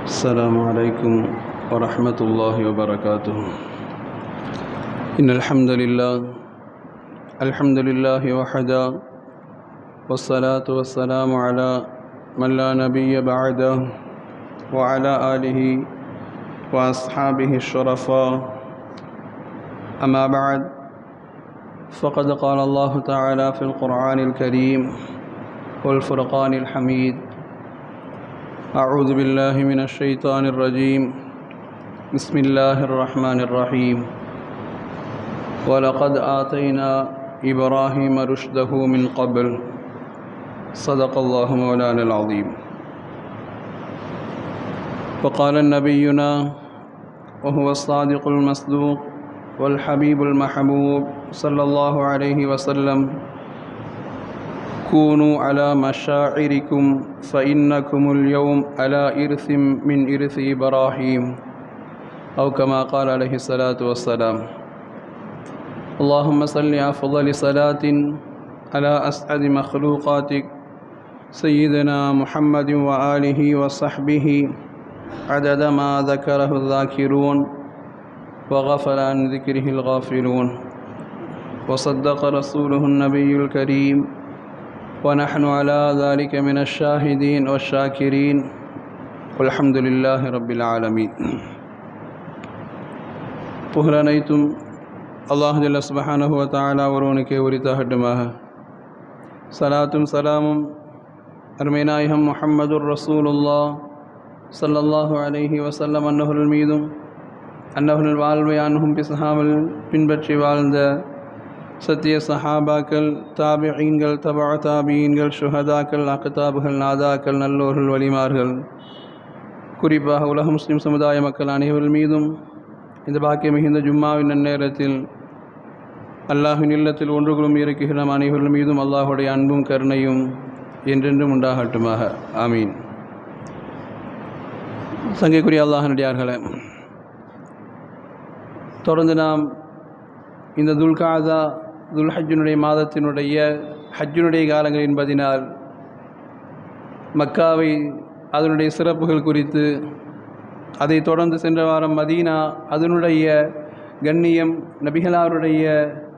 السلام عليكم ورحمة الله وبركاته. إن الحمد لله وحده، والصلاة والسلام على من لا نبي بعده، وعلى آله وأصحابه الشرفاء. أما بعد، فقد قال الله تعالى في القرآن الكريم والفرقان الحميد: أعوذ بالله من الشيطان الرجيم. بسم الله الرحمن الرحيم. ولقد آتينا إبراهيم رشده من قبل. صدق الله مولانا العظيم. وقال نبينا وهو الصادق المصدوق والحبيب المحبوب صلى الله عليه وسلم: كونوا على مشاعركم فإنكم اليوم على إرث من إرث إبراهيم، أو كما قال عليه الصلاة والسلام. اللهم صل أفضل صلاة على أسعد مخلوقاتك سيدنا محمد وآله وصحبه عدد ما ذكره الذاكرون وغفل عن ذكره الغافلون، وصدق رسوله النبي الكريم، ونحن على ذلك من الشاهدين والشاكرين، والحمد لله رب العالمين. புகழனைத்தும் அல்லாஹ் ஜல்ல சுப்ஹானஹு வ தஆலா ஒருவனுக்கே உரித்தாகட்டுமாக. சலாத்தும் சலாமும் அருமைநாயகம் முஹம்மதுர் ரசூலுல்லாஹ் ஸல்லல்லாஹு அலைஹி வஸல்லம் அன்னவர்கள் மீதும், அன்னவர்கள் வாழ்வை அன்ஹும் பிஸ்ஹாமல் பின்பற்றி வாழ்ந்த சத்திய சஹாபாக்கள், தாபிஈன்கள், தபா தாபிஈன்கள், ஷுஹதாக்கள், அக்தாபுகள், நாதாக்கள், நல்லோர்கள், வலிமார்கள், குறிப்பாக உலக முஸ்லிம் சமுதாய மக்கள் அனைவர்கள் மீதும் இந்த பாக்கிய மிகுந்த ஜும்மாவின் நன்னேரத்தில் அல்லாஹின் இல்லத்தில் ஒன்றுகளும் இருக்குகிற அனைவர்கள் மீதும் அல்லாஹுடைய அன்பும் கருணையும் என்றென்றும் உண்டாகட்டுமாக. ஆமீன். சங்கைக்குரிய அல்லாஹ்வினுடையார்களே, தொடர்ந்து நாம் இந்த துல்காதா துல்ஹஜ்ஜினுடைய மாதத்தினுடைய ஹஜ்ஜினுடைய காலங்கள் என்பதினால் மக்காவை, அதனுடைய சிறப்புகள் குறித்து, அதை தொடர்ந்து சென்ற வாரம் மதீனா, அதனுடைய கண்ணியம், நபிகளாருடைய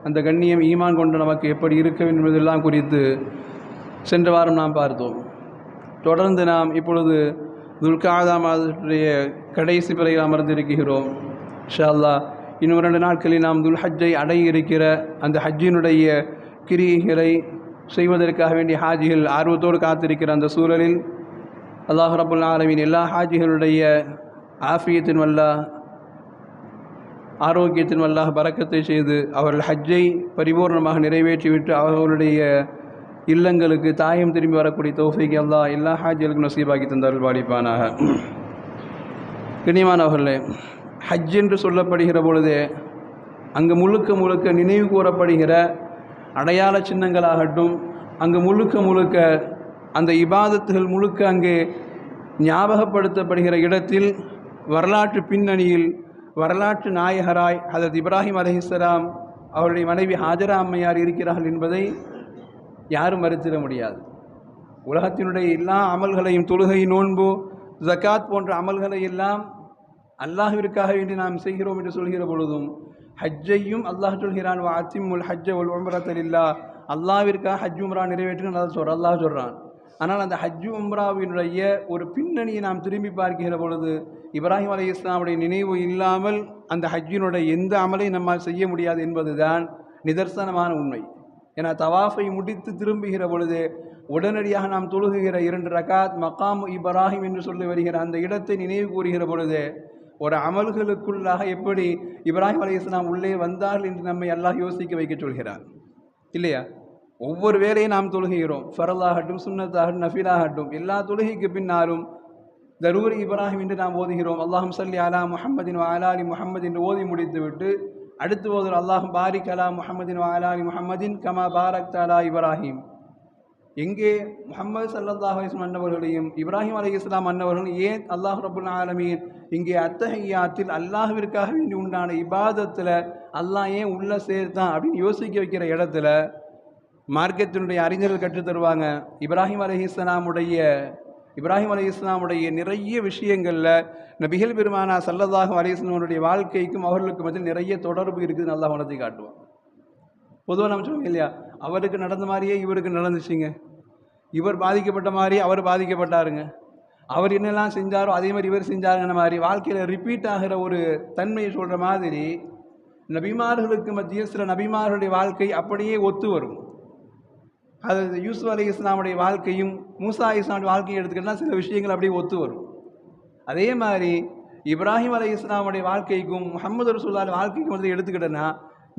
அந்த கண்ணியம், ஈமான் கொண்டு நமக்கு எப்படி இருக்க வேண்டும் என்பதெல்லாம் குறித்து சென்ற வாரம் நாம் பார்த்தோம். தொடர்ந்து நாம் இப்பொழுது துல்காதா மாதத்துடைய கடைசி பிறையில் அமர்ந்திருக்கிறோம். இன்ஷா அல்லாஹ் இன்னும் 2 நாட்களில் நாம் துல்ஹஜ்ஜை அடைய இருக்கிற அந்த ஹஜ்ஜினுடைய கிரியைகளை செய்வதற்காக வேண்டிய ஹாஜிகள் ஆர்வத்தோடு காத்திருக்கிற அந்த சூழலில் அல்லாஹ் ரப்புல் ஆலமீன் எல்லா ஹாஜிகளுடைய ஆஃபியத்தின் வல்லாஹ், ஆரோக்கியத்தின் வல்லாஹ் பரக்கத்தை செய்து அவர்கள் ஹஜ்ஜை பரிபூர்ணமாக நிறைவேற்றிவிட்டு அவர்களுடைய இல்லங்களுக்கு தாயம் திரும்பி வரக்கூடிய தௌஃபீக் அல்லாஹ் எல்லா ஹாஜிகளுக்கும் நசீபாக்கி தந்தார்கள் பாடிப்பானாக. கண்ணியமானவர்களே, ஹஜ் என்று சொல்லப்படுகிற பொழுதே அங்கு முழுக்க நினைவு கூறப்படுகிற அடையாள சின்னங்களாகட்டும், அங்கு முழுக்க அந்த இபாதத்துகள் முழுக்க அங்கே ஞாபகப்படுத்தப்படுகிற இடத்தில் வரலாற்று பின்னணியில் வரலாற்று நாயகராய் ஹதரத் இப்ராஹிம் அலைஹிஸ்ஸலாம் அவருடைய மனைவி ஹாஜரா அம்மையார் இருக்கிறார்கள் என்பதை யாரும் மறுத்திட முடியாது. உலகத்தினுடைய எல்லா அமல்களையும், தொழுகை, நோன்பு, ஜகாத் போன்ற அமல்களை எல்லாம் அல்லாஹ்விற்காக வேண்டி நாம் செய்கிறோம் என்று சொல்கிற பொழுதும் ஹஜ்ஜையும் அல்லாஹ் சொல்கிறான்: வ அத்திம்முல் ஹஜ்ஜ வல் உம்ரத லில்லாஹ். அல்லாஹ்விற்காக ஹஜ் உம்ரா நிறைவேற்றுன்னு அல்லாஹ் சொல்கிறான். ஆனால் அந்த ஹஜ் உம்ராவினுடைய ஒரு பின்னணியை நாம் திரும்பி பார்க்கிற பொழுது இப்ராஹிம் அலைஹிஸ்ஸலாமுடைய நினைவு இல்லாமல் அந்த ஹஜ்ஜினுடைய எந்த அமலையும் நம்மால் செய்ய முடியாது என்பதுதான் நிதர்சனமான உண்மை. ஏன்னா தவாஃபை முடித்து திரும்புகிற பொழுது உடனடியாக நாம் தொழுகுகிற 2 ரகாத் மகாம் இப்ராஹிம் என்று சொல்லி வருகிற அந்த இடத்தை நினைவு கூறுகிற பொழுது ஒரு அமல்களுக்குள்ளாக எப்படி இப்ராஹிம் அலைஹிஸ்ஸலாம் உள்ளே வந்தார்கள் என்று நம்மை அல்லாஹ் யோசிக்க வைக்க சொல்கிறார், இல்லையா? ஒவ்வொரு வேளையும் நாம் தொழுகிறோம், ஃபரலாகட்டும், சுன்னத்தாகட்டும், நஃபிலாகட்டும், எல்லா தொழுகைக்கு பின்னாலும் தரூரி இப்ராஹிம் என்று நாம் ஓதுகிறோம். அல்லாஹும் ஸல்லி அலா முஹம்மதின் வ அலா அலி முஹம்மது என்று ஓதி முடித்துவிட்டு அடுத்து ஓதுகிறோம்: அல்லாஹும் பாரிக் அலா முஹம்மதின் வ அலா அலி முஹம்மதின் கமா பாரக்த அலா இப்ராஹிம். எங்கே முஹம்மது ஸல்லல்லாஹு அலைஹி வஸல்லம் அன்னவர்களையும் இப்ராஹிம் அலைஹிஸ்ஸலாம் அன்னவர்களும் ஏன் அல்லாஹ் ரப்புல் ஆலமீன் இங்கே அத்தஹியாத்தில் அல்லாஹ்விற்காக வேண்டி உண்டான இபாதத்தில் அல்லாஹ் ஏன் உள்ள சேர்த்தான் அப்படின்னு யோசிக்க வைக்கிற இடத்துல மார்க்கத்தினுடைய அறிஞர்கள் கற்றுத் தருவாங்க. இப்ராஹிம் அலைஹிஸ்ஸலாமுடைய இப்ராஹிம் அலைஹிஸ்ஸலாமுடைய நிறைய விஷயங்களில் நபிகள் பெருமானா ஸல்லல்லாஹு அலைஹி வஸல்லமுடைய வாழ்க்கைக்கும் அவர்களுக்கு மத்தியில் நிறைய தொடர்பு இருக்குதுன்னு அல்லாஹ் உணர்த்தி காட்டுவான். பொதுவாக நம்ம சொல்லுவோம் இல்லையா, அவருக்கு நடந்த மாதிரியே இவருக்கு நடந்துச்சுங்க, இவர் பாதிக்கப்பட்ட மாதிரி அவர் பாதிக்கப்பட்டாருங்க, அவர் என்னெல்லாம் செஞ்சாரோ அதே மாதிரி இவர் செஞ்சாருங்கிற மாதிரி வாழ்க்கையில் ரிப்பீட் ஆகிற ஒரு தன்மையை சொல்கிற மாதிரி நபிமார்களுக்கு மத்தியில் சில நபிமார்களுடைய வாழ்க்கை அப்படியே ஒத்து வரும். அது யூசுப் அலைஹிஸ்ஸலாமுடைய வாழ்க்கையும் மூசா அலைஹிஸ்ஸலாமுடைய வாழ்க்கையும் எடுத்துக்கிட்டால் சில விஷயங்கள் அப்படியே ஒத்து வரும். அதே மாதிரி இப்ராஹிம் அலைஹிஸ்ஸலாமுடைய வாழ்க்கைக்கும் முஹம்மது ரசூலுல்லாஹி வாழ்க்கைக்கும் வந்து எடுத்துக்கிட்டோன்னா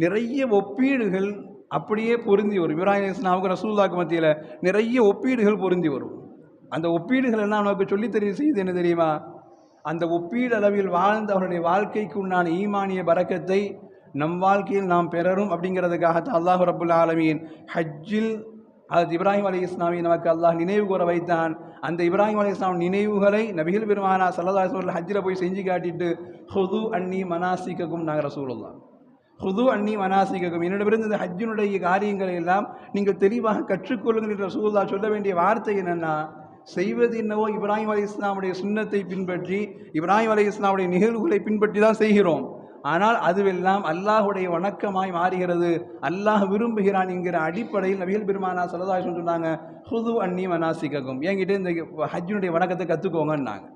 நிறைய ஒப்பீடுகள் அப்படியே பொருந்தி வரும். இப்ராஹிம் அலைஹிஸ்ஸலாமுக்கு ரசூலுல்லாஹ்க்கு மத்தியில் நிறைய ஒப்பீடுகள் பொருந்தி வரும். அந்த ஒப்பீடுகள் எல்லாம் நமக்கு சொல்லித்தெரிய செய்து என்ன தெரியுமா, அந்த ஒப்பீடு அளவில் வாழ்ந்த அவருடைய வாழ்க்கைக்கு உண்டான ஈமானிய பரக்கத்தை நம் வாழ்க்கையில் நாம் பெறரும் அப்படிங்கிறதுக்காகத்தான் அல்லாஹ் ரப்புல் ஆலமீன் ஹஜ்ஜில் அது இப்ராஹிம் அலைஹிஸ்ஸலாமை நமக்கு அல்லாஹ் நினைவு கூற வைத்தான். அந்த இப்ராஹிம் அலைஹிஸ்ஸலாம் நினைவுகளை நபிகள் பெருமானா ஸல்லல்லாஹு அலைஹி வஸல்லம் ஹஜ்ஜில் போய் செஞ்சு காட்டிட்டு ஹுது அன்னி மனாசிகக்கும் நாங்கள் ரசூலுல்லாஹ், ஹுது அன்னி மனாசிகக்கும், என்னிடமிருந்து இந்த ஹஜ்ஜினுடைய காரியங்களை எல்லாம் நீங்கள் தெளிவாக கற்றுக்கொள்ளுங்கள் என்று ரசூலுல்லாஹ் சொல்ல வேண்டிய வார்த்தை என்னென்னா, செய்வது என்னவோ இப்ராஹிம் அலைஹிஸ்ஸலாமுடைய சுன்னத்தை பின்பற்றி இப்ராஹிம் அலைஹிஸ்ஸலாமுடைய நிகழ்வுகளை பின்பற்றி தான் செய்கிறோம். ஆனால் அதுவெல்லாம் அல்லாஹுடைய வணக்கமாய் மாறுகிறது, அல்லாஹ் விரும்புகிறான் என்கிற அடிப்படையில் நபிகள் பெருமானா ஸல்லல்லாஹு அலைஹி வஸல்லம் சொன்னாங்க, ஹுது அன்னி மனாசிகக்கும், என்கிட்ட இந்த ஹஜ்ஜினுடைய வணக்கத்தை கற்றுக்கோங்கன்னாங்க.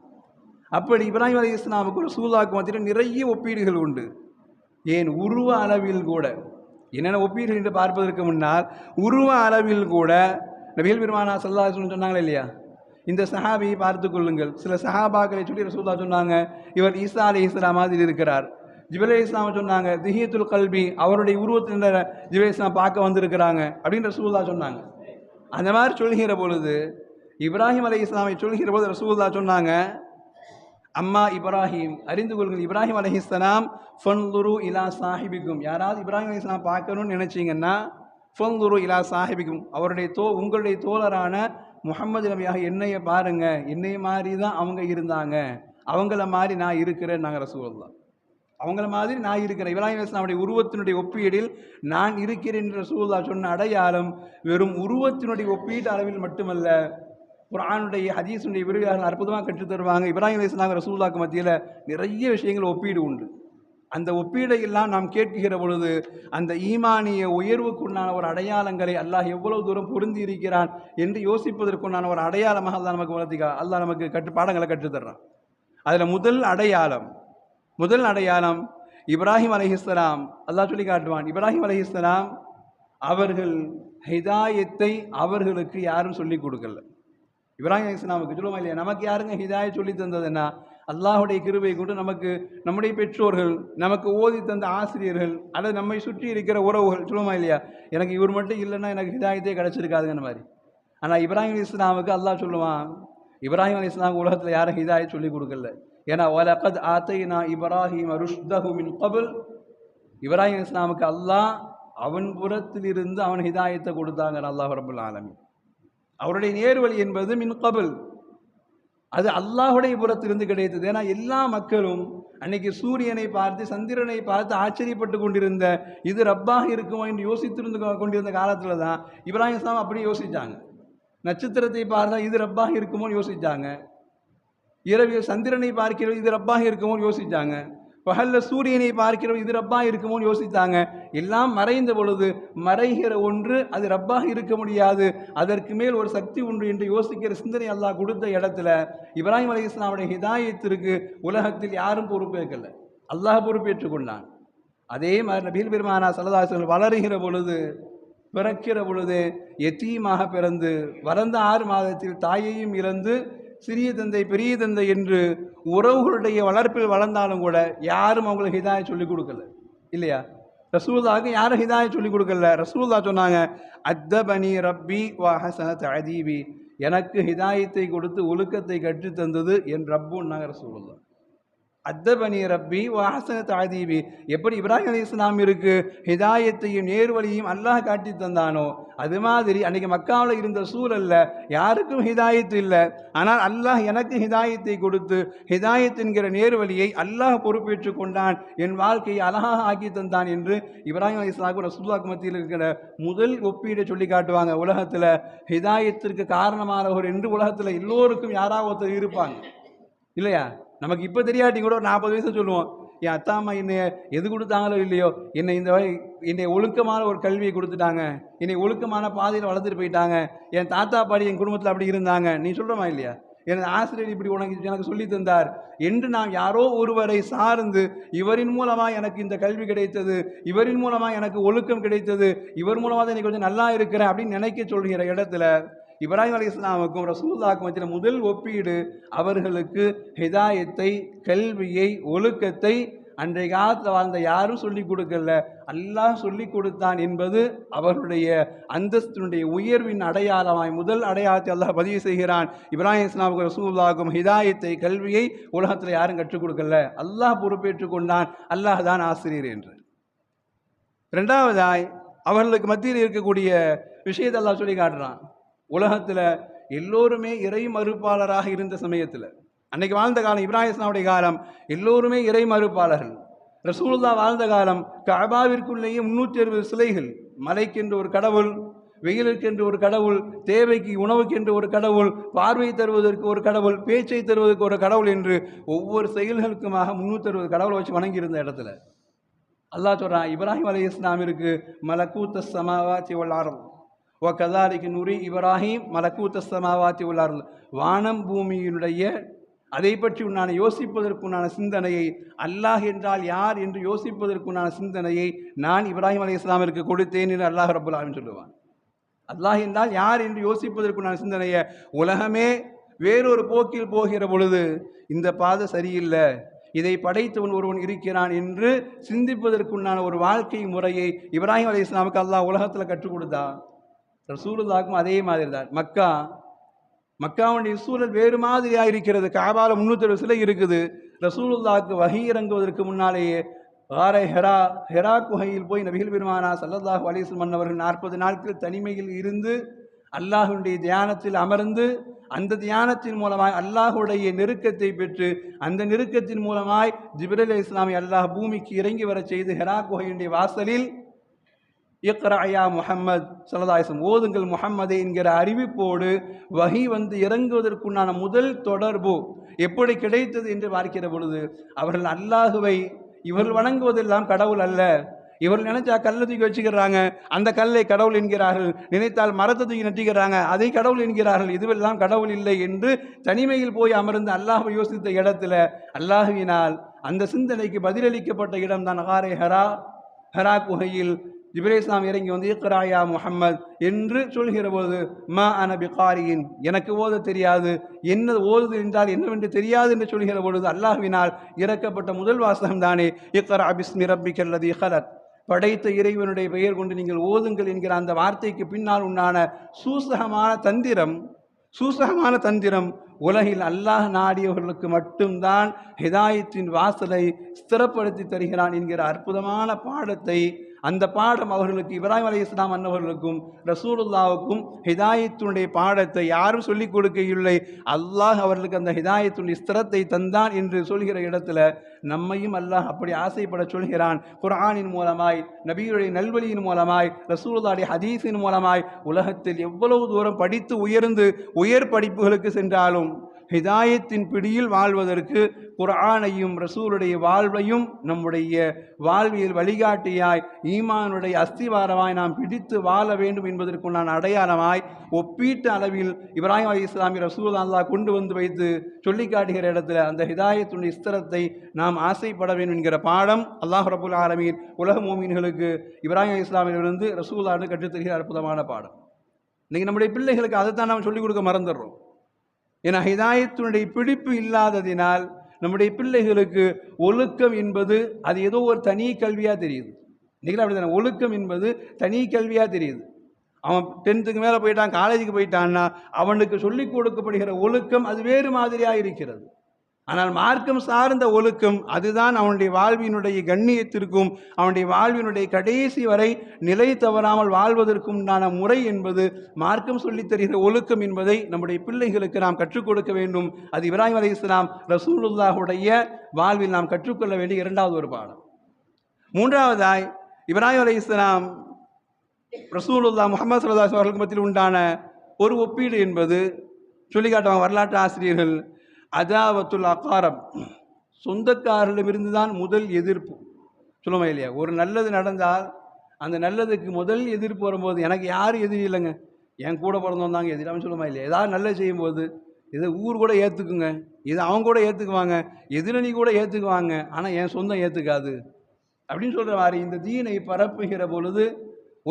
அப்படி இப்ராஹிம் அலைஹிஸ்ஸலாமுக்கு ரசூலுல்லாஹ்க்கு மத்தியில் நிறைய ஒப்பீடுகள் உண்டு. ஏன் உருவ அளவில் கூட, என்னென்ன ஒப்பீடுகள் என்று பார்ப்பதற்கு முன்னால் உருவ அளவில் கூட நபிகள் பெருமானா ஸல்லல்லாஹு அலைஹி வஸல்லம் சொன்னாங்களே இல்லையா, இந்த சஹாபியை பார்த்து கொள்ளுங்கள். சில சஹாபாக்களை சொல்லி ரசூலுல்லாஹ் சொன்னாங்க, இவர் ஈசா அலைஹிஸ்ஸலாம் மாதிரி இருக்கிறார். ஜிப்ரீல் அலைஹிஸ்ஸலாம் சொன்னாங்க, திஹியத்துல் கல்பி, அவருடைய உருவத்தில் ஜிப்ரீல் அலைஹிஸ்ஸலாம் பார்க்க வந்திருக்கிறாங்க அப்படின்னு ரசூலுல்லாஹ் சொன்னாங்க. அந்த மாதிரி சொல்கிற பொழுது இப்ராஹிம் அலைஹிஸ்ஸலாமை சொல்கிற போது ரசூலுல்லாஹ் சொன்னாங்க, அம்மா இப்ராஹிம், அறிந்து கொள்ளுங்கள் இப்ராஹிம் அலைஹிஸ்ஸலாம், ஃபன்துரு இலா சாஹிபிக்கும், யாராவது இப்ராஹிம் அலைஹிஸ்ஸலாம் பார்க்கணும்னு நினைச்சீங்கன்னா ஃபன்துரு இலா சாஹிபிக்கும், அவருடைய உங்களுடைய தோழரான முஹம்மது நபியாக என்னைய பாருங்க, என்னைய மாதிரி தான் அவங்க இருந்தாங்க, அவங்கள மாதிரி நான் இருக்கிறேன் நாங்கள் ரசூலுல்லாஹ், அவங்கள மாதிரி நான் இருக்கிறேன். இப்ராஹிம் அலைஹிஸ்ஸலாமுடைய உருவத்தினுடைய ஒப்பீடில் நான் இருக்கிறேன் என்று ரசூலுல்லாஹ் சொன்ன அடையாளம் வெறும் உருவத்தினுடைய ஒப்பீடு அளவில் மட்டுமல்ல, குர்ஆனுடைய ஹதீஸுடைய விரிவாளர்கள் அற்புதமாக கற்றுத் தருவாங்க. இப்ராஹிம் அலைஹிஸ்ஸலாம் ரசூலுல்லாஹ்க்கு மத்தியில் நிறைய விஷயங்கள் ஒப்பீடு உண்டு. அந்த ஒப்பீடை எல்லாம் நாம் கேட்கிற பொழுது அந்த ஈமானிய உயர்வுக்குண்டான ஒரு அடையாளங்களை அல்லாஹ் எவ்வளவு தூரம் பொருந்தி இருக்கிறான் என்று யோசிப்பதற்குண்டான ஒரு அடையாளமாக அல்லாஹ் நமக்கு அல்லாஹ் நமக்கு பாடங்களை கற்றுத்தர்றான். அதில் முதல் அடையாளம் இப்ராஹிம் அலைஹிஸ்ஸலாம். அல்லாஹ் சொல்லி காட்டுவான், இப்ராஹிம் அலைஹிஸ்ஸலாம் அவர்கள் ஹிதாயத்தை அவர்களுக்கு யாரும் சொல்லிக் கொடுக்கல. இப்ராஹிம் அலைஹிஸ்ஸலாமுக்கு சொல்லுவோம் இல்லையா, நமக்கு யாருங்க ஹிதாயத் சொல்லி தந்ததுன்னா அல்லாஹுடைய கிருபை கொண்டு நமக்கு நம்முடைய பெற்றோர்கள், நமக்கு ஓதி தந்த ஆசிரியர்கள், அல்லது நம்மை சுற்றி இருக்கிற உறவுகள். சொல்லுவோமா இல்லையா, எனக்கு இவர் மட்டும் இல்லைன்னா எனக்கு ஹிதாயத்தே கிடச்சிருக்காதுங்கிற மாதிரி. ஆனால் இப்ராஹிம் அலைஹிஸ்ஸலாமுக்கு அல்லாஹ் சொல்லுவான், இப்ராஹிம் அலைஹிஸ்ஸலாமுக்கு உலகத்தில் யாரும் ஹிதாயத் சொல்லிக் கொடுக்கல. ஏன்னா வலகத் ஆத்தைனா இப்ராஹிம் ருஷ்தஹு மின் கபுல், இப்ராஹிம் அலைஹிஸ்ஸலாமுக்கு அல்லாஹ் அவன் புறத்திலிருந்து அவன் ஹிதாயத்தை கொடுத்தாங்க அல்லாஹ் ரப்புல் ஆலமீன். அவருடைய நேர்வழி என்பது மின் கபுல், அது அல்லாஹுடைய புறத்திலிருந்து கிடைத்தது. ஏன்னா எல்லா மக்களும் அன்னைக்கு சூரியனை பார்த்து சந்திரனை பார்த்து ஆச்சரியப்பட்டு கொண்டிருந்த, இது ரப்பாக இருக்குமோ என்று யோசித்திருந்து கொண்டிருந்த காலத்தில் தான் இப்ராஹிம் அலைஹிஸ்ஸலாம் அப்படி யோசித்தாங்க. நட்சத்திரத்தை பார்த்தா இது ரப்பாக இருக்குமோன்னு யோசித்தாங்க, இரவில் சந்திரனை பார்க்கிறோம் இது ரப்பாக இருக்குமோன்னு யோசித்தாங்க, பகல்ல சூரியனை பார்க்கிறோம் இது ரப்பாக இருக்குமோன்னு யோசித்தாங்க. எல்லாம் மறைந்த பொழுது மறைகிற ஒன்று அது ரப்பாக இருக்க முடியாது, அதற்கு மேல் ஒரு சக்தி உண்டு என்று யோசிக்கிற சிந்தனை அல்லாஹ் கொடுத்த இடத்துல இப்ராஹிம் அலைஹிஸ்ஸலாமுடைய ஹிதாயத்திற்கு உலகத்தில் யாரும் பொறுப்பேற்கல, அல்லாஹ் பொறுப்பேற்றுக் கொண்டான். அதே மாதிரி நபிகள் பெருமானா ஸல்லல்லாஹு அலைஹி வஸல்லம் வளருகிற பொழுது, பிறக்கிற பொழுது யதீமாக பிறந்து வளர்ந்த 6 மாதத்தில் தாயையும் இழந்து சிறிய தந்தை பெரிய தந்தை என்று உறவுகளுடைய வளர்ப்பில் வளர்ந்தாலும் கூட யாரும் அவங்களுக்கு ஹிதாயத் சொல்லிக் கொடுக்கல இல்லையா. ரசூலுல்லாஹ்க்கு யாரும் ஹிதாயத் சொல்லிக் கொடுக்கல. ரசூலுல்லாஹ் சொன்னாங்க, அத்தபனி ரப்பி வ ஹஸன தஅதீபி, எனக்கு ஹிதாயத்தை கொடுத்து ஒழுக்கத்தை கற்றுத் தந்தது என் ரப்புன்னாங்க ரசூலுல்லாஹ். அத்தபனி ரப்பி வாசன தாதீபி. எப்படி இப்ராஹிம் அலைஹிஸ்ஸலாம் இருக்கு ஹிதாயத்தையும் நேர்வழியும் அல்லாஹ் காட்டி தந்தானோ, அது மாதிரி அன்னைக்கு மக்காவில் இருந்த சூழல்ல யாருக்கும் ஹிதாயத்து இல்லை. ஆனால் அல்லாஹ் எனக்கு ஹிதாயத்தை கொடுத்து ஹிதாயத் என்கிற நேர்வழியை அல்லாஹ் பொறுப்பேற்று கொண்டான், என் வாழ்க்கையை அழகாக ஆக்கி தந்தான் என்று இப்ராஹிம் அலைஹிஸ்ஸலாமுக்கும் ரசூலுல்லாஹ் மத்தியில் இருக்கிற முதல் ஒப்பீடை சொல்லி காட்டுவாங்க. உலகத்தில் ஹிதாயத்திற்கு காரணமானவர் என்று உலகத்தில் எல்லோருக்கும் யாராவது ஒருத்தர் இருப்பாங்க இல்லையா? நமக்கு இப்போ தெரியாட்டி கூட ஒரு 40 வயசு சொல்லுவோம், என் அத்தா அம்மா என்னை எது கொடுத்தாங்களோ இல்லையோ, என்னை ஒழுக்கமான ஒரு கல்வியை கொடுத்துட்டாங்க, என்னை ஒழுக்கமான பாதையில் வளர்த்துட்டு போயிட்டாங்க, என் தாத்தா பாடி என் குடும்பத்தில் அப்படி இருந்தாங்க, நீ சொல்கிறோமா இல்லையா? எனது ஆசிரியர் இப்படி எனக்கு சொல்லி தந்தார் என்று நாம் யாரோ ஒருவரை சார்ந்து இவரின் மூலமாக எனக்கு இந்த கல்வி கிடைத்தது, இவரின் மூலமாக எனக்கு ஒழுக்கம் கிடைத்தது, இவர் மூலமாக தான் எனக்கு கொஞ்சம் நல்லா இருக்கிறேன் அப்படின்னு நினைக்க சொல்கிற இடத்துல இப்ராஹிம் அலைஹிஸ்ஸலாமுக்கும் ரசூலுல்லாஹ்வுக்கும் மத்தியில் முதல் ஒப்பீடு அவர்களுக்கு ஹிதாயத்தை, கல்வியை, ஒழுக்கத்தை அன்றைய காலத்தில் வாழ்ந்த யாரும் சொல்லிக் கொடுக்கல, அல்லாஹ் சொல்லிக் கொடுத்தான் என்பது அவர்களுடைய அந்தஸ்தினுடைய உயர்வின் அடையாளமாய் முதல் அடையாளத்தை அல்லாஹ் பதிவு செய்கிறான். இப்ராஹிம் அலைஹிஸ்ஸலாமுக்கும் ரசூலுல்லாஹ்வுக்கும் ஹிதாயத்தை, கல்வியை உலகத்தில் யாரும் கற்றுக் கொடுக்கல, அல்லாஹ் பொறுப்பேற்றுக் கொண்டான், அல்லாஹ் தான் ஆசிரியர் என்று. இரண்டாவதாய் அவர்களுக்கு மத்தியில் இருக்கக்கூடிய விஷயத்தை அல்லாஹ் சொல்லி காட்டுறான். உலகத்தில் எல்லோருமே இறை மறுப்பாளராக இருந்த சமயத்தில், அன்னைக்கு வாழ்ந்த காலம் இப்ராஹிம் அலைஹிஸ்ஸலாமுடைய காலம், எல்லோருமே இறை மறுப்பாளர்கள். ரசூலுல்லாஹ் வாழ்ந்த காலம் கஅபாவிற்குள்ளேயே 360 சிலைகள், மலைக்கென்று ஒரு கடவுள், வெயிலுக்கென்று ஒரு கடவுள், தேவைக்கு உணவுக்கென்று ஒரு கடவுள், பார்வை தருவதற்கு ஒரு கடவுள், பேச்சை தருவதற்கு ஒரு கடவுள் என்று ஒவ்வொரு செயல்களுக்குமாக 360 கடவுளை வச்சு வணங்கியிருந்த இடத்துல அல்லாஹ் சொல்கிறான், இப்ராஹிம் அலைஹிஸ்ஸலாமிற்கு மலக்கூத்த ஸமாவாத்தி வல் அர்த் வ கஸாலிக நுரி இப்ராஹிம் மலக்கூத்த ஸமாவாத்தி வல் அர்த். வானம் பூமியினுடைய அதை பற்றி உண்டான யோசிப்பதற்குண்டான சிந்தனையை, அல்லாஹ் என்றால் யார் என்று யோசிப்பதற்குண்டான சிந்தனையை நான் இப்ராஹிம் அலைஹிஸ்ஸலாமிற்கு கொடுத்தேன் என்று அல்லாஹ் ரப்புல் ஆலமீன் சொல்லுவான். அல்லாஹ் என்றால் யார் என்று யோசிப்பதற்குண்டான சிந்தனையை உலகமே வேறொரு போக்கில் போகிற பொழுது இந்த பாதை சரியில்லை, இதை படைத்தவன் ஒருவன் இருக்கிறான் என்று சிந்திப்பதற்குண்டான ஒரு வாழ்க்கை முறையை இப்ராஹிம் அலைஹிஸ்ஸலாமுக்கு அல்லாஹ் உலகத்தில் கற்றுக் கொடுத்தான். ரசூலுல்லாஹ்வுக்கும் அதே மாதிரி தான். மக்காவுடைய சூழல் வேறு மாதிரியாக இருக்கிறது. கஅபால 360 சிலை இருக்குது. ரசூலுல்லாஹ்வுக்கு வஹி இறங்குவதற்கு முன்னாலேயே ஹெரா குகையில் போய் நபிகள் பெருமானா ஸல்லல்லாஹு அலைஹி வஸல்லம் அவர்கள் 40 நாட்கள் தனிமையில் இருந்து அல்லாஹ்வுடைய தியானத்தில் அமர்ந்து, அந்த தியானத்தின் மூலமாய் அல்லாஹுடைய நெருக்கத்தை பெற்று, அந்த நெருக்கத்தின் மூலமாய் ஜிப்ரீல் அலைஹிஸ்ஸலாமை அல்லாஹ் பூமிக்கு இறங்கி வர செய்து ஹெரா குகையினுடைய வாசலில் இக்ரா யா முஹம்மத் ஸல்லல்லாஹு அலைஹி வஸல்லம், ஓதுங்கள் முஹம்மதே என்கிற அறிவிப்போடு வஹி வந்து இறங்குவதற்குண்டான முதல் தொடர்பு எப்படி கிடைத்தது என்று பார்க்கிற பொழுது, அவர்கள் அல்லாஹுவை இவர்கள் வணங்குவதெல்லாம் கடவுள் அல்ல, இவர்கள் நினைச்சா கல்லை தூக்கி வச்சுக்கிறாங்க, அந்த கல்லை கடவுள் என்கிறார்கள், நினைத்தால் மரத்தை தூக்கி நட்டுகிறாங்க, அதை கடவுள் என்கிறார்கள், இதுவெல்லாம் கடவுள் இல்லை என்று தனிமையில் போய் அமர்ந்து அல்லாஹ்வை யோசித்த இடத்துல அல்லாஹுவினால் அந்த சிந்தனைக்கு பதிலளிக்கப்பட்ட இடம்தான் ஹெரா குகையில் ஜிப்ரீல் அலைஹிஸ்ஸலாம் இறங்கி வந்து இக்ரா யா முஹம்மத் என்று சொல்கிற போது, மா அன பிகாரியின், எனக்கு ஓத தெரியாது, என்ன ஓதுது என்றால் என்னவென்று தெரியாது என்று சொல்கிற பொழுது அல்லாஹ்வினால் இறக்கப்பட்ட முதல் வாசகம் தானே இக்ரா பிஸ்மி ரப்பிக்கல் லதீ ஹலக், படைத்த இறைவனுடைய பெயர் கொண்டு நீங்கள் ஓதுங்கள் என்கிற அந்த வார்த்தைக்கு பின்னால் உண்டான சூசகமான தந்திரம் உலகில் அல்லாஹ் நாடியவர்களுக்கு மட்டும்தான் ஹிதாயத்தின் வாசலை ஸ்திரப்படுத்தி தருகிறான் என்கிற அற்புதமான பாடத்தை, அந்த பாடம் அவர்களுக்கு இப்ராஹிம் அலைஹிஸ்ஸலாம் அன்னவர்களுக்கும் ரசூலுல்லாஹ்வுக்கும் ஹிதாயத்துடைய பாடத்தை யாரும் சொல்லிக் கொடுக்கவில்லை, அல்லாஹ் அவர்களுக்கு அந்த ஹிதாயத்துடைய ஸ்திரத்தை தந்தான் என்று சொல்கிற இடத்துல நம்மையும் அல்லாஹ் அப்படி ஆசைப்பட சொல்கிறான். குர்ஆனின் மூலமாய், நபியுடைய நல்வழியின் மூலமாய், ரசூலுல்லாஹ்வுடைய ஹதீஸின் மூலமாய் உலகத்தில் எவ்வளவு தூரம் படித்து உயர்ந்து உயர் படிப்புகளுக்கு சென்றாலும் ஹிதாயத்தின் பிடியில் வாழ்வதற்கு குர்ஆனையும் ரசூலுடைய வாழ்வையும் நம்முடைய வாழ்வியல் வழிகாட்டியாய், ஈமானுடைய அஸ்திவாரமாய் நாம் பிடித்து வாழ வேண்டும் என்பதற்குண்டான அடையாளமாய் ஒப்பீட்டு அளவில் இப்ராஹிம் அலைஹிஸ்ஸலாம் ரசூலுல்லாஹ் கொண்டு வந்து வைத்து சொல்லி காட்டுகிற இடத்துல அந்த ஹிதாயத்துடைய ஸ்திரத்தை நாம் ஆசைப்பட வேண்டும் என்கிற பாடம் அல்லாஹ் ரப்புல் ஆலமீன் உலக மூமின்களுக்கு இப்ராஹிம் அலைஹிஸ்ஸலாமிலிருந்து ரசூலுல்லாஹ் கற்றுத்தருகிற அற்புதமான பாடம். இன்னைக்கு நம்முடைய பிள்ளைகளுக்கு அதைத்தான் நாம் சொல்லிக் கொடுக்க மறந்துடுறோம். ஏன்னா ஹிதாயத்தினுடைய பிடிப்பு இல்லாததினால் நம்முடைய பிள்ளைகளுக்கு ஒழுக்கம் என்பது அது ஏதோ ஒரு தனி கல்வியாக தெரியுது. இன்றைக்கி அப்படி தானே, ஒழுக்கம் என்பது தனி கல்வியாக தெரியுது. அவன் 10th மேலே போயிட்டான், காலேஜுக்கு போயிட்டான்னா அவனுக்கு சொல்லிக் கொடுக்கப்படுகிற ஒழுக்கம் அது வேறு மாதிரியாக இருக்கிறது. ஆனால் மார்க்கம் சார்ந்த ஒழுக்கம் அதுதான் அவனுடைய வாழ்வினுடைய கண்ணியத்திற்கும் அவனுடைய வாழ்வினுடைய கடைசி வரை நிலை தவறாமல் வாழ்வதற்கும் உண்டான முறை என்பது மார்க்கம் சொல்லித் தருகிற ஒழுக்கம் என்பதை நம்முடைய பிள்ளைகளுக்கு நாம் கற்றுக் கொடுக்க வேண்டும். அது இப்ராஹிம் அலைஹிஸ்ஸலாம் ரசூலுல்லாஹுடைய வாழ்வில் நாம் கற்றுக்கொள்ள வேண்டிய இரண்டாவது ஒரு பாடம். மூன்றாவதாய் இப்ராஹிம் அலைஹிஸ்ஸலாம் ரசூலுல்லாஹ் முஹம்மது ஸல்லல்லாஹு அலைஹி வஸல்லம் மத்தியில் உண்டான ஒரு ஒப்பீடு என்பது சொல்லி காட்டுவாங்க வரலாற்று ஆசிரியர்கள். அதாவத்துல் அகாரப், சொந்தக்காரர்களிடமிருந்து தான் முதல் எதிர்ப்பு. சொல்லுமா இல்லையா? ஒரு நல்லது நடந்தால் அந்த நல்லதுக்கு முதல் எதிர்ப்பு வரும்போது எனக்கு யாரும் எதிரி இல்லைங்க, என் கூட பிறந்தவங்க தாங்க எதிரி அவன் சொல்லுமா இல்லையா? ஏதாவது நல்லது செய்யும்போது இதை ஊர் கூட ஏற்றுக்குங்க, இதை அவங்க கூட ஏற்றுக்குவாங்க, எதிரணி கூட ஏற்றுக்குவாங்க, ஆனால் என் சொந்தம் ஏற்றுக்காது அப்படின்னு சொல்கிற மாதிரி இந்த தீனை பரப்புகிற பொழுது,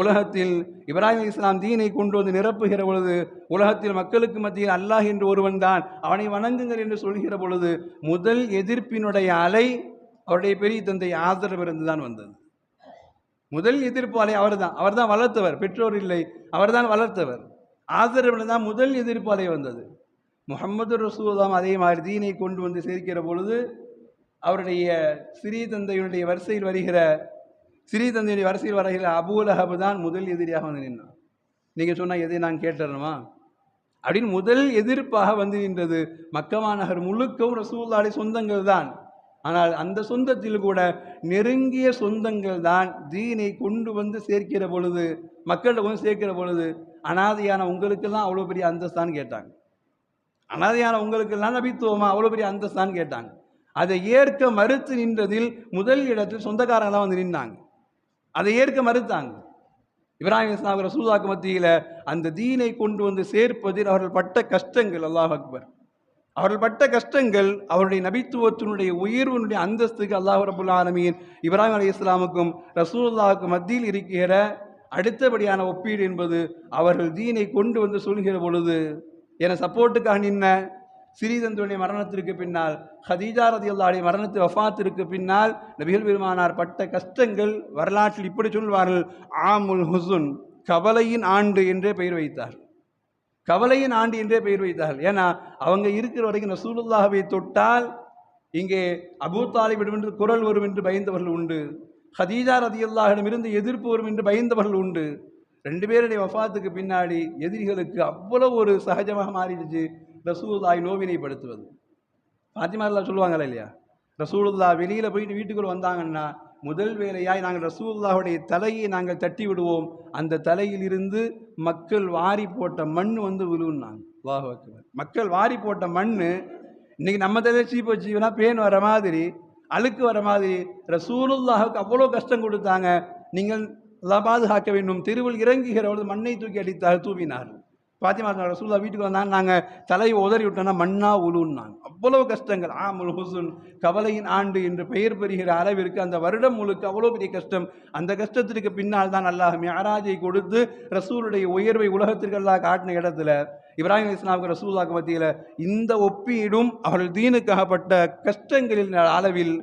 உலகத்தில் இப்ராஹிம் அலைஹிஸ்ஸலாம் தீனை கொண்டு வந்து நிரப்புகிற பொழுது, உலகத்தில் மக்களுக்கு மத்தியில் அல்லாஹ் என்று ஒருவன் தான், அவனை வணங்குங்கள் என்று சொல்கிற பொழுது முதல் எதிர்ப்பினுடைய அலை அவருடைய பெரிய தந்தை ஆதரவிலிருந்து தான் வந்தது. முதல் எதிர்ப்பு அலை அவர் தான் வளர்த்தவர், பெற்றோர் இல்லை, அவர் தான் வளர்த்தவர். ஆதரவில் தான் முதல் எதிர்ப்பு அலை வந்தது. முஹம்மது ரசூலுல்லாஹ் அதே மாதிரி தீனை கொண்டு வந்து சேர்க்கிற பொழுது அவருடைய சிறிய தந்தையுடைய வரிசையில் வருகிற அபூ லஹப் தான் முதல் எதிரியாக வந்து நின்றான். நீங்கள் சொன்னால் எதை நான் கேட்டுறணுமா அப்படின்னு முதல் எதிர்ப்பாக வந்து நின்றது. மக்கமா நகர் முழுக்கவும் ரசூலுல்லாஹ்வுடைய சொந்தங்கள் தான். ஆனால் அந்த சொந்தத்தில் கூட நெருங்கிய சொந்தங்கள் தான் தீனை கொண்டு வந்து சேர்க்கிற பொழுது, மக்கள்கிட்ட வந்து சேர்க்கிற பொழுது, அனாதையான உங்களுக்கெல்லாம் அவ்வளோ பெரிய அந்தஸ்தான்னு கேட்டாங்க. அனாதையான உங்களுக்கெல்லாம் நபித்துவமா அவ்வளோ பெரிய அந்தஸ்தான்னு கேட்டாங்க. அதை ஏற்க மறுத்து நின்றதில் முதல் இடத்தில் சொந்தக்காரங்க தான் வந்து நின்றாங்க. அதை ஏற்க மறுத்தாங்க. இப்ராஹிம் அலைஹிஸ்ஸலாம் ரசூலுல்லாஹ்வுக்கு மத்தியில் அந்த தீனை கொண்டு வந்து சேர்ப்பதில் அவர்கள் பட்ட கஷ்டங்கள், அல்லாஹ் அக்பர், அவர்கள் பட்ட கஷ்டங்கள் அவருடைய நபித்துவத்தினுடைய உயர்வினுடைய அந்தஸ்துக்கு அல்லாஹ் ரப்புல் ஆலமீன் இப்ராஹிம் அலைஹிஸ்ஸலாமுக்கும் ரசூலுல்லாஹ்வுக்கும் மத்தியில் இருக்கிற அடுத்தபடியான ஒப்பீடு என்பது அவர்கள் தீனை கொண்டு வந்து சொல்கிற பொழுது என சப்போர்ட்டுக்காக நின்ன சிறிதந்தனுடைய மரணத்திற்கு பின்னால், ஹதீஜா ரலியல்லாஹு மரணத்து வஃபாத்திற்கு பின்னால் நபிகள் பெருமானார் பட்ட கஷ்டங்கள் வரலாற்றில் இப்படி சொல்வார்கள், ஆமுல் ஹுசுன், கவலையின் ஆண்டு என்றே பெயர் வைத்தார். கவலையின் ஆண்டு என்றே பெயர் வைத்தார்கள். ஏன்னா அவங்க இருக்கிற வரைக்கும் ரசூலுல்லாஹ்வை தொட்டால் இங்கே அபூ தாலிபிடமிருந்து குரல் வரும் என்று பயந்தவர்கள் உண்டு, ஹதீஜா ரலியல்லாஹுவிடமிருந்து எதிர்ப்பு வரும் என்று பயந்தவர்கள் உண்டு. ரெண்டு பேருடைய வஃபாத்துக்கு பின்னாடி எதிரிகளுக்கு அவ்வளவு ஒரு சகஜமாக மாறிடுச்சு ரசூலுல்லாஹ் நோவினைப்படுத்துவது. பாத்திமா ரலியல்லாஹு சொல்லுவாங்களா இல்லையா, ரசூலுல்லாஹ் வெளியில் போயிட்டு வீட்டுக்குள் வந்தாங்கன்னா முதல் வேலையாய் நாங்கள் ரசூலுல்லாஹுடைய தலையை நாங்கள் தட்டி விடுவோம், அந்த தலையில் இருந்து மக்கள் வாரி போட்ட மண் வந்து விழுவுனாங்க. அல்லாஹ் அக்பர். மக்கள் வாரி போட்ட மண் இன்னைக்கு நம்ம தலையை சீப்பு வச்சுனா பேன் வர மாதிரி, அழுக்கு வர மாதிரி ரசூலுல்லாஹுக்கு அவ்வளோ கஷ்டம் கொடுத்தாங்க. நீங்கள் பாதுகாக்க வேண்டும். தெருவில் இறங்குகிறவர்கள் மண்ணை தூக்கி அடித்தார், தூவினார். பாத்திமா ரசூலுல்லாஹ் வீட்டுக்கு வந்தாங்க, நாங்கள் தலையை உதறி விட்டோன்னா மண்ணா உழுன்னாங்க. அவ்வளவு கஷ்டங்கள். ஆமுல் ஹுசுன், கவலையின் ஆண்டு என்று பெயர் பெறுகிற அளவிற்கு அந்த வருடம் முழுக்க அவ்வளோ பெரிய கஷ்டம். அந்த கஷ்டத்திற்கு பின்னால் தான் அல்லாஹ் மிஅராஜை கொடுத்து ரசூலுடைய உயர்வை உலகத்திற்கு அல்லாஹ் காட்டின இடத்துல இப்ராஹிம் அலைஹிஸ்ஸலாமுக்கு ரசூலுல்லாஹ்வுக்கு மத்தியில் இந்த ஒப்பீடும் அவர்கள் தீனுக்காகப்பட்ட கஷ்டங்களின் அளவில்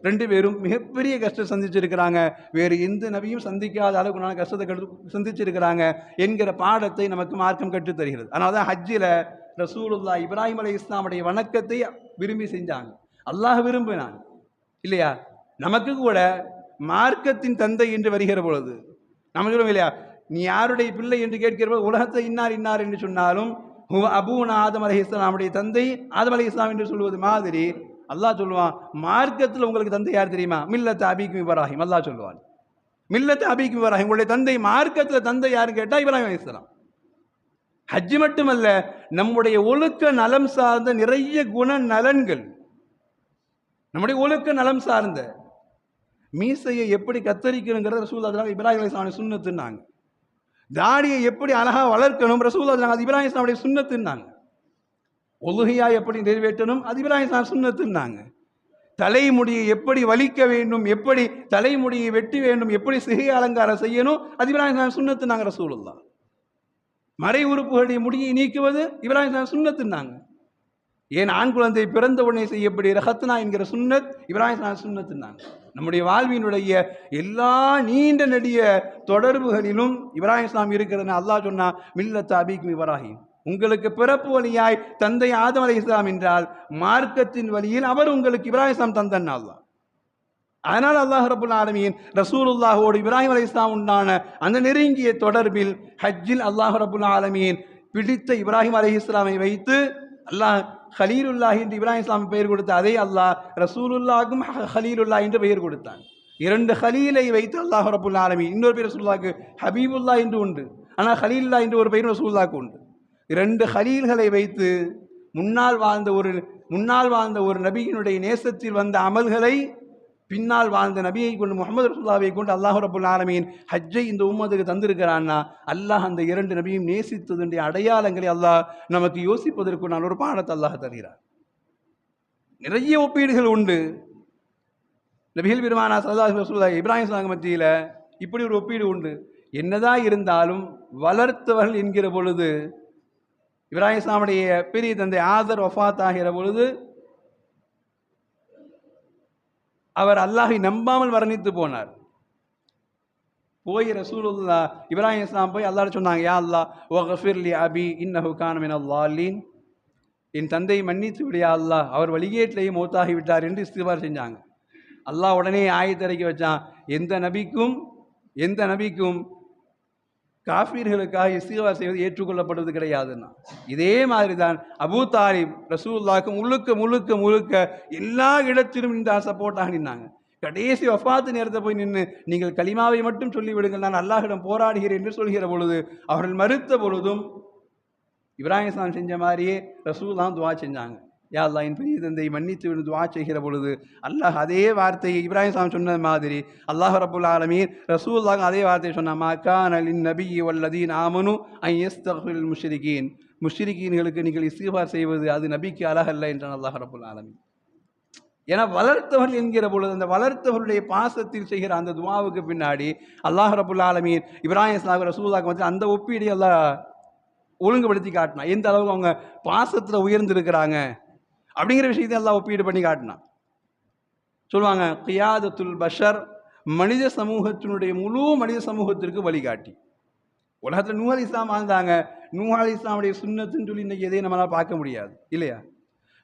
ரெண்டு பேரும் மிகப்பெரிய கஷ்டம் சந்திச்சிருக்கிறாங்க. வேறு எந்த நபியும் சந்திக்காத அளவுக்கு கஷ்டத்தை சந்திச்சிருக்கிறாங்க என்கிற பாடத்தை நமக்கு மார்க்கம் கற்றுத் தருகிறது. அதனால தான் ஹஜ்ஜில் ரசூலுல்லாஹ் இப்ராஹிம் அலைஹிஸ்ஸலாமுடைய வணக்கத்தை விரும்பி செஞ்சாங்க, அல்லாஹ் விரும்பினான் இல்லையா. நமக்கு கூட மார்க்கத்தின் தந்தை என்று வருகிற பொழுது நம்ம சொல்லுவோம் இல்லையா, நீ யாருடைய பிள்ளை என்று கேட்கிற போது உலகத்தை இன்னார் என்று சொன்னாலும் அபூனா ஆதம் அலைஹிஸ்ஸலாமுடைய தந்தை ஆதம் அலைஹிஸ்ஸலாம் என்று சொல்வது மாதிரி அல்லாஹ் சொல்லுவான், மார்க்கத்தில் உங்களுக்கு தந்தை யார் தெரியுமா, மில்லத் அபீக்கும் இப்ராஹிம். அல்லாஹ் சொல்லுவான், மில்லத் அபீக்கும் இப்ராஹிம், உங்களுடைய தந்தை மார்க்கத்தில் தந்தை யாருன்னு கேட்டால் இப்ராஹிம் அலைஹிஸ்ஸலாம். ஹஜ்ஜு மட்டுமல்ல, நம்முடைய ஒழுக்க நலம் சார்ந்த நிறைய குண நலன்கள், நம்முடைய ஒழுக்க நலம் சார்ந்த மீசையை எப்படி கத்தரிக்கணுங்கிறத ரசூலுல்லாஹ் இப்ராஹிம் அலைஹிஸ்ஸலாம் சுன்னத்துன்னாங்க. தாடியை எப்படி அழகா வளர்க்கணும் ரசூலுல்லாஹ் அது இப்ராஹிம் அலைஹிஸ்ஸலாம் சுன்னத்துன்னாங்க. ஒலுஹியா எப்படி நிறைவேற்றணும் அது இப்ராஹிம் அலைஹிஸ்ஸலாம் சுன்னத்துன்னாங்க. தலைமுடியை எப்படி வலிக்க வேண்டும், எப்படி தலைமுடியை வெட்டி வேண்டும், எப்படி சிகை அலங்காரம் செய்யணும் அது இப்ராஹிம் அலைஹிஸ்ஸலாம் சுன்னத்துன்னாங்க ரசூலுல்லாஹ். மறை உறுப்புகளுடைய முடியை நீக்குவது இப்ராஹிம் அலைஹிஸ்ஸலாம் சுன்னத்துன்னாங்க. ஏன் ஆண் குழந்தை பிறந்த உடனே செய்யப்படுகிற ஹத்னா என்கிற சுன்னத் இப்ராஹிம் அலைஹிஸ்ஸலாம் சுன்னத்துன்னாங்க. நம்முடைய வாழ்வினுடைய எல்லா நீண்ட நெடிய தொடர்புகளிலும் இப்ராஹிம் அலைஹிஸ்ஸலாம் இருக்கிறதுன்னு அல்லாஹ் சொன்னா, மில்லத் அபீக்கும் இப்ராஹிம், உங்களுக்கு பிறப்பு வழியாய் தந்தை ஆதம் அலைஹிஸ்ஸலாம் என்றால் மார்க்கத்தின் வழியில் அவர் உங்களுக்கு இப்ராஹிம் தந்தன் அல்லாஹ். அதனால் அல்லாஹ் ரப்புல் ஆலமீன் ரசூலுல்லாஹோடு இப்ராஹிம் அலைஹிஸ்ஸலாம் உண்டான அந்த நெருங்கிய தொடர்பில் ஹஜ்ஜில் அல்லாஹ் ரப்புல் ஆலமீன் பிடித்த இப்ராஹிம் அலைஹிஸ்ஸலாமை வைத்து அல்லாஹ் ஹலீலுல்லாஹ் என்று இப்ராஹிம் இஸ்லாம் பெயர் கொடுத்த அதே அல்லாஹ் ரசூலுல்லாஹுக்கும் ஹலீலுல்லாஹ் என்று பெயர் கொடுத்தான். இரண்டு ஹலீலை வைத்து அல்லாஹ் ரப்புல் ஆலமீன், இன்னொரு பேர் ரசூலுல்லாஹ்க்கு ஹபீபுல்லாஹ் என்று உண்டு, ஆனால் ஹலீலுல்லாஹ் என்று ஒரு பெயர் ரசூலுல்லாஹ்க்கு உண்டு. இரண்டு ஹலீல்களை வைத்து முன்னால் வாழ்ந்த ஒரு நபியினுடைய நேசத்தில் வந்த அமல்களை பின்னால் வாழ்ந்த நபியை கொண்டு முகமது ரசூலுல்லாஹை கொண்டு அல்லாஹ் ரப்புல் ஆலமீன் ஹஜ்ஜை இந்த உம்மத்துக்கு தந்திருக்கிறான்னா அல்லாஹ் அந்த இரண்டு நபியும் நேசித்ததுடைய அடையாளங்களை அல்லாஹ் நமக்கு யோசிப்பதற்கு நான் ஒரு பாடத்தை அல்லாஹ் தருகிறார். நிறைய ஒப்பீடுகள் உண்டு. நபிகள் பெருமானா ஸல்லல்லாஹு அலைஹி வஸல்லம் இப்ராஹிம் ஸலாம் மத்தியில் இப்படி ஒரு ஒப்பீடு உண்டு. என்னதான் இருந்தாலும் வளர்த்தவர்கள் என்கிற பொழுது இப்ராஹிம் இஸ்லாமுடைய பெரிய தந்தை ஆதர் வஃபாத் ஆகிற பொழுது அவர் அல்லாஹை நம்பாமல் மரணித்து போனார். போய் ரசூலுல்லாஹ் இப்ராஹிம் இஸ்லாம் போய் அல்லாஹ் சொன்னாங்க, யா அல்லாஹ் வஃபிர்லி அபி இன்னஹு கான மினல் லாலின், என் தந்தையை மன்னித்து விடியா அல்லாஹ், அவர் வழிகேட்டிலேயே மௌத்தாகி விட்டார் என்று இஸ்திக்பார் செஞ்சாங்க. அல்லாஹ் உடனே ஆயத்திறக்கி வச்சான், எந்த நபிக்கும் காஃபீர்களுக்காக இஸ்திக்பார் செய்வது ஏற்றுக்கொள்ளப்படுவது கிடையாதுன்னா. இதே மாதிரி தான் அபூ தாலிப் ரசூலுல்லாஹ்க்கு முழுக்க எல்லா இடத்திலும் இந்த சப்போர்ட்டாக நின்னாங்க. கடைசி வஃபாத்து நேரத்தை போய் நின்று நீங்கள் கலிமாவை மட்டும் சொல்லிவிடுங்கள், நான் அல்லாஹ்விடம் போராடுகிறேன் என்று சொல்கிற பொழுது அவர்கள் மறுத்த பொழுதும் இப்ராஹிம் இஸ்லாம் செஞ்ச மாதிரியே ரசூலுல்லாஹ் துஆ செஞ்சாங்க. யா அல்லாஹ் என் பெரிய தந்தையை மன்னித்து விடு துஆ செய்கிற பொழுது அல்லாஹ் அதே வார்த்தையை இப்ராஹிம் இஸ்லாம் சொன்ன மாதிரி அல்லாஹ் ரப்புல் ஆலமீன் ரசூலுல்லாஹ் அதே வார்த்தையை சொன்னான், மா கான லின்னபிய்யி வல்லதீன ஆமனு அன் யஸ்தக்ஃபிருல் முஷ்ரிகீன், முஷ்ரிகீன்களுக்கு நீங்கள் இஸ்திக்பார் செய்வது அது நபிக்கு அழகல்ல என்றான் அல்லாஹ் ரப்புல் ஆலமீன். ஏன்னா வளர்த்தவர்கள் என்கிற பொழுது அந்த வளர்த்தவர்களுடைய பாசத்தில் செய்கிற அந்த துஆவுக்கு பின்னாடி அல்லாஹ் ரப்புல் ஆலமீன் இப்ராஹிம் இஸ்லாம் ரசூலுல்லாஹ் வந்து அந்த ஒப்பீடு அல்லாஹ் ஒழுங்குபடுத்தி காட்டினான். எந்த அளவுக்கு அவங்க பாசத்தில் உயர்ந்திருக்கிறாங்க அப்படிங்கிற விஷயத்தை எல்லாம் ஒப்பீடு பண்ணி காட்டினான். சொல்லுவாங்க, கியாதத்துல் பஷர், மனித சமூகத்தினுடைய முழு மனித சமூகத்திற்கு வழிகாட்டி. உலகத்தில் நூஹ் அலைஹிஸ்ஸலாம் வாழ்ந்தாங்க. நூஹ் அலைஹிஸ்ஸலாமுடைய சுன்னத்துன்னு சொல்லி இன்னைக்கு எதையும் நம்மளால் பார்க்க முடியாது இல்லையா?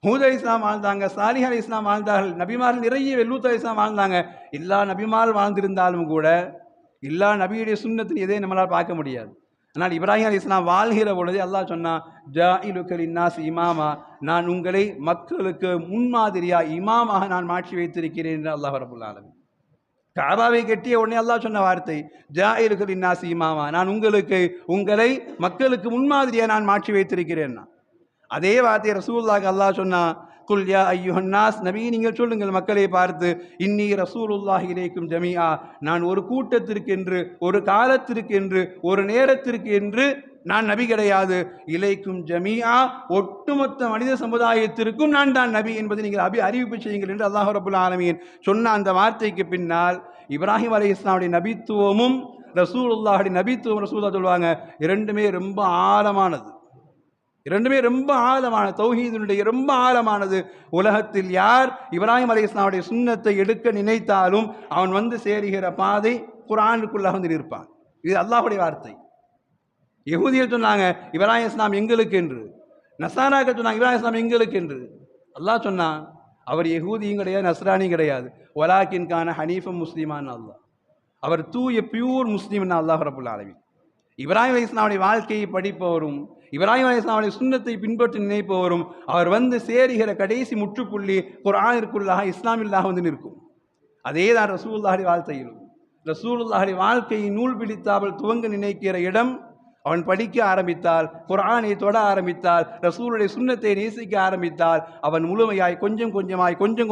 ஹூத் அலைஹிஸ்ஸலாம் வாழ்ந்தாங்க, சாலிஹ் அலைஹிஸ்ஸலாம் வாழ்ந்தார்கள், நபிமார்கள் நிறைய லூத் அலைஹிஸ்ஸலாம் வாழ்ந்தாங்க. எல்லா நபிமார்கள் வாழ்ந்திருந்தாலும் கூட எல்லா நபியுடைய சுன்னத்தின் எதையும் நம்மளால் பார்க்க முடியாது. ஆனால் இப்ராஹிம் அலைஹிஸ்ஸலாம் வாழ்கிற பொழுது அல்லாஹ் சொன்னா, ஜாஇலுக லின்னாஸ் இமாமா, நான் உங்களை மக்களுக்கு முன்மாதிரியா இமாமாக நான் மாற்றி வைத்திருக்கிறேன் என்று அல்லாஹ் ரப்புல் ஆலமீன். கஅபாவை கட்டிய உடனே அல்லாஹ் சொன்ன வார்த்தை ஜாஇலுக லின்னாஸ் இமாமா, நான் உங்களை மக்களுக்கு முன்மாதிரியா நான் மாற்றி வைத்திருக்கிறேன். அதே வார்த்தையை ரசூலுல்லாஹ் அல்லாஹ் சொன்னா, குல் யா அய்யுஹன்னாஸ், நபி நீங்கள் சொல்லுங்கள் மக்களை பார்த்து, இன்னி ரசூலுல்லாஹி இலைக்கும் ஜமீஆ, நான் ஒரு கூட்டத்திற்கென்று, ஒரு காலத்திற்கென்று, ஒரு நேரத்திற்கு என்று நான் நபி கிடையாது. இலைக்கும் ஜமீஆ, ஒட்டுமொத்த மனித சமுதாயத்திற்கும் நான் தான் நபி என்பதை நீங்கள் அறிவிப்பு செய்யுங்கள் என்று அல்லாஹ் ரப்புல் ஆலமீன் சொன்ன அந்த வார்த்தைக்கு பின்னால் இப்ராஹிம் அலைஹிஸ்ஸலாமுடைய நபித்துவமும் ரசூலுல்லாஹுடைய நபித்துவம் ரசூலுல்லாஹ் சொல்லுவாங்க, இரண்டுமே ரொம்ப ஆழமானது. தௌஹீதுடைய ரொம்ப ஆழமானது. உலகத்தில் யார் இப்ராஹிம் அலைஹிஸ்ஸலாமுடைய சுன்னத்தை எடுக்க நினைத்தாலும் அவன் வந்து சேருகிற பாதை குர்ஆனுக்குள்ளாக வந்து நிற்பான். இது அல்லாஹ்வுடைய வார்த்தை. யஹூதிகள் சொன்னாங்க இப்ராஹிம் இஸ்லாம் எங்களுக்கு என்று, நஸாராக்கள் சொன்னாங்க இப்ராஹிம் இஸ்லாம் எங்களுக்கு என்று. அல்லாஹ் சொன்னான், அவர் யஹூதியும் கிடையாது, நஸ்ரானியும் கிடையாது, வலாக்கின் கான ஹனீஃபம் முஸ்லிமான் அல்லாஹ், அவர் தூய பியூர் முஸ்லீம் அல்லாஹ் ரப்புல் ஆலமீன். இப்ராஹிம் அலைஹிஸ்ஸலாமுடைய வாழ்க்கையை படிப்பவரும் இப்ராஹிம் அலைஹிஸ்ஸலாமுடைய சுன்னத்தை பின்பற்றி நினைப்பவரும் அவர் வந்து சேருகிற கடைசி முற்றுப்புள்ளி குர்ஆனிற்குள்ளாக இஸ்லாமில்லாக வந்து நிற்கும். அதே தான் ரசூலுல்லாஹுடைய வாழ்க்கையிலும். ரசூலுல்லாஹுடைய வாழ்க்கையை நூல் பிடித்தாமல் துவங்க நினைக்கிற இடம், அவன் படிக்க ஆரம்பித்தால், குர்ஆனை தொட ஆரம்பித்தால், ரசூலுடைய சுன்னத்தை நேசிக்க ஆரம்பித்தால், அவன் முழுமையாய் கொஞ்சம்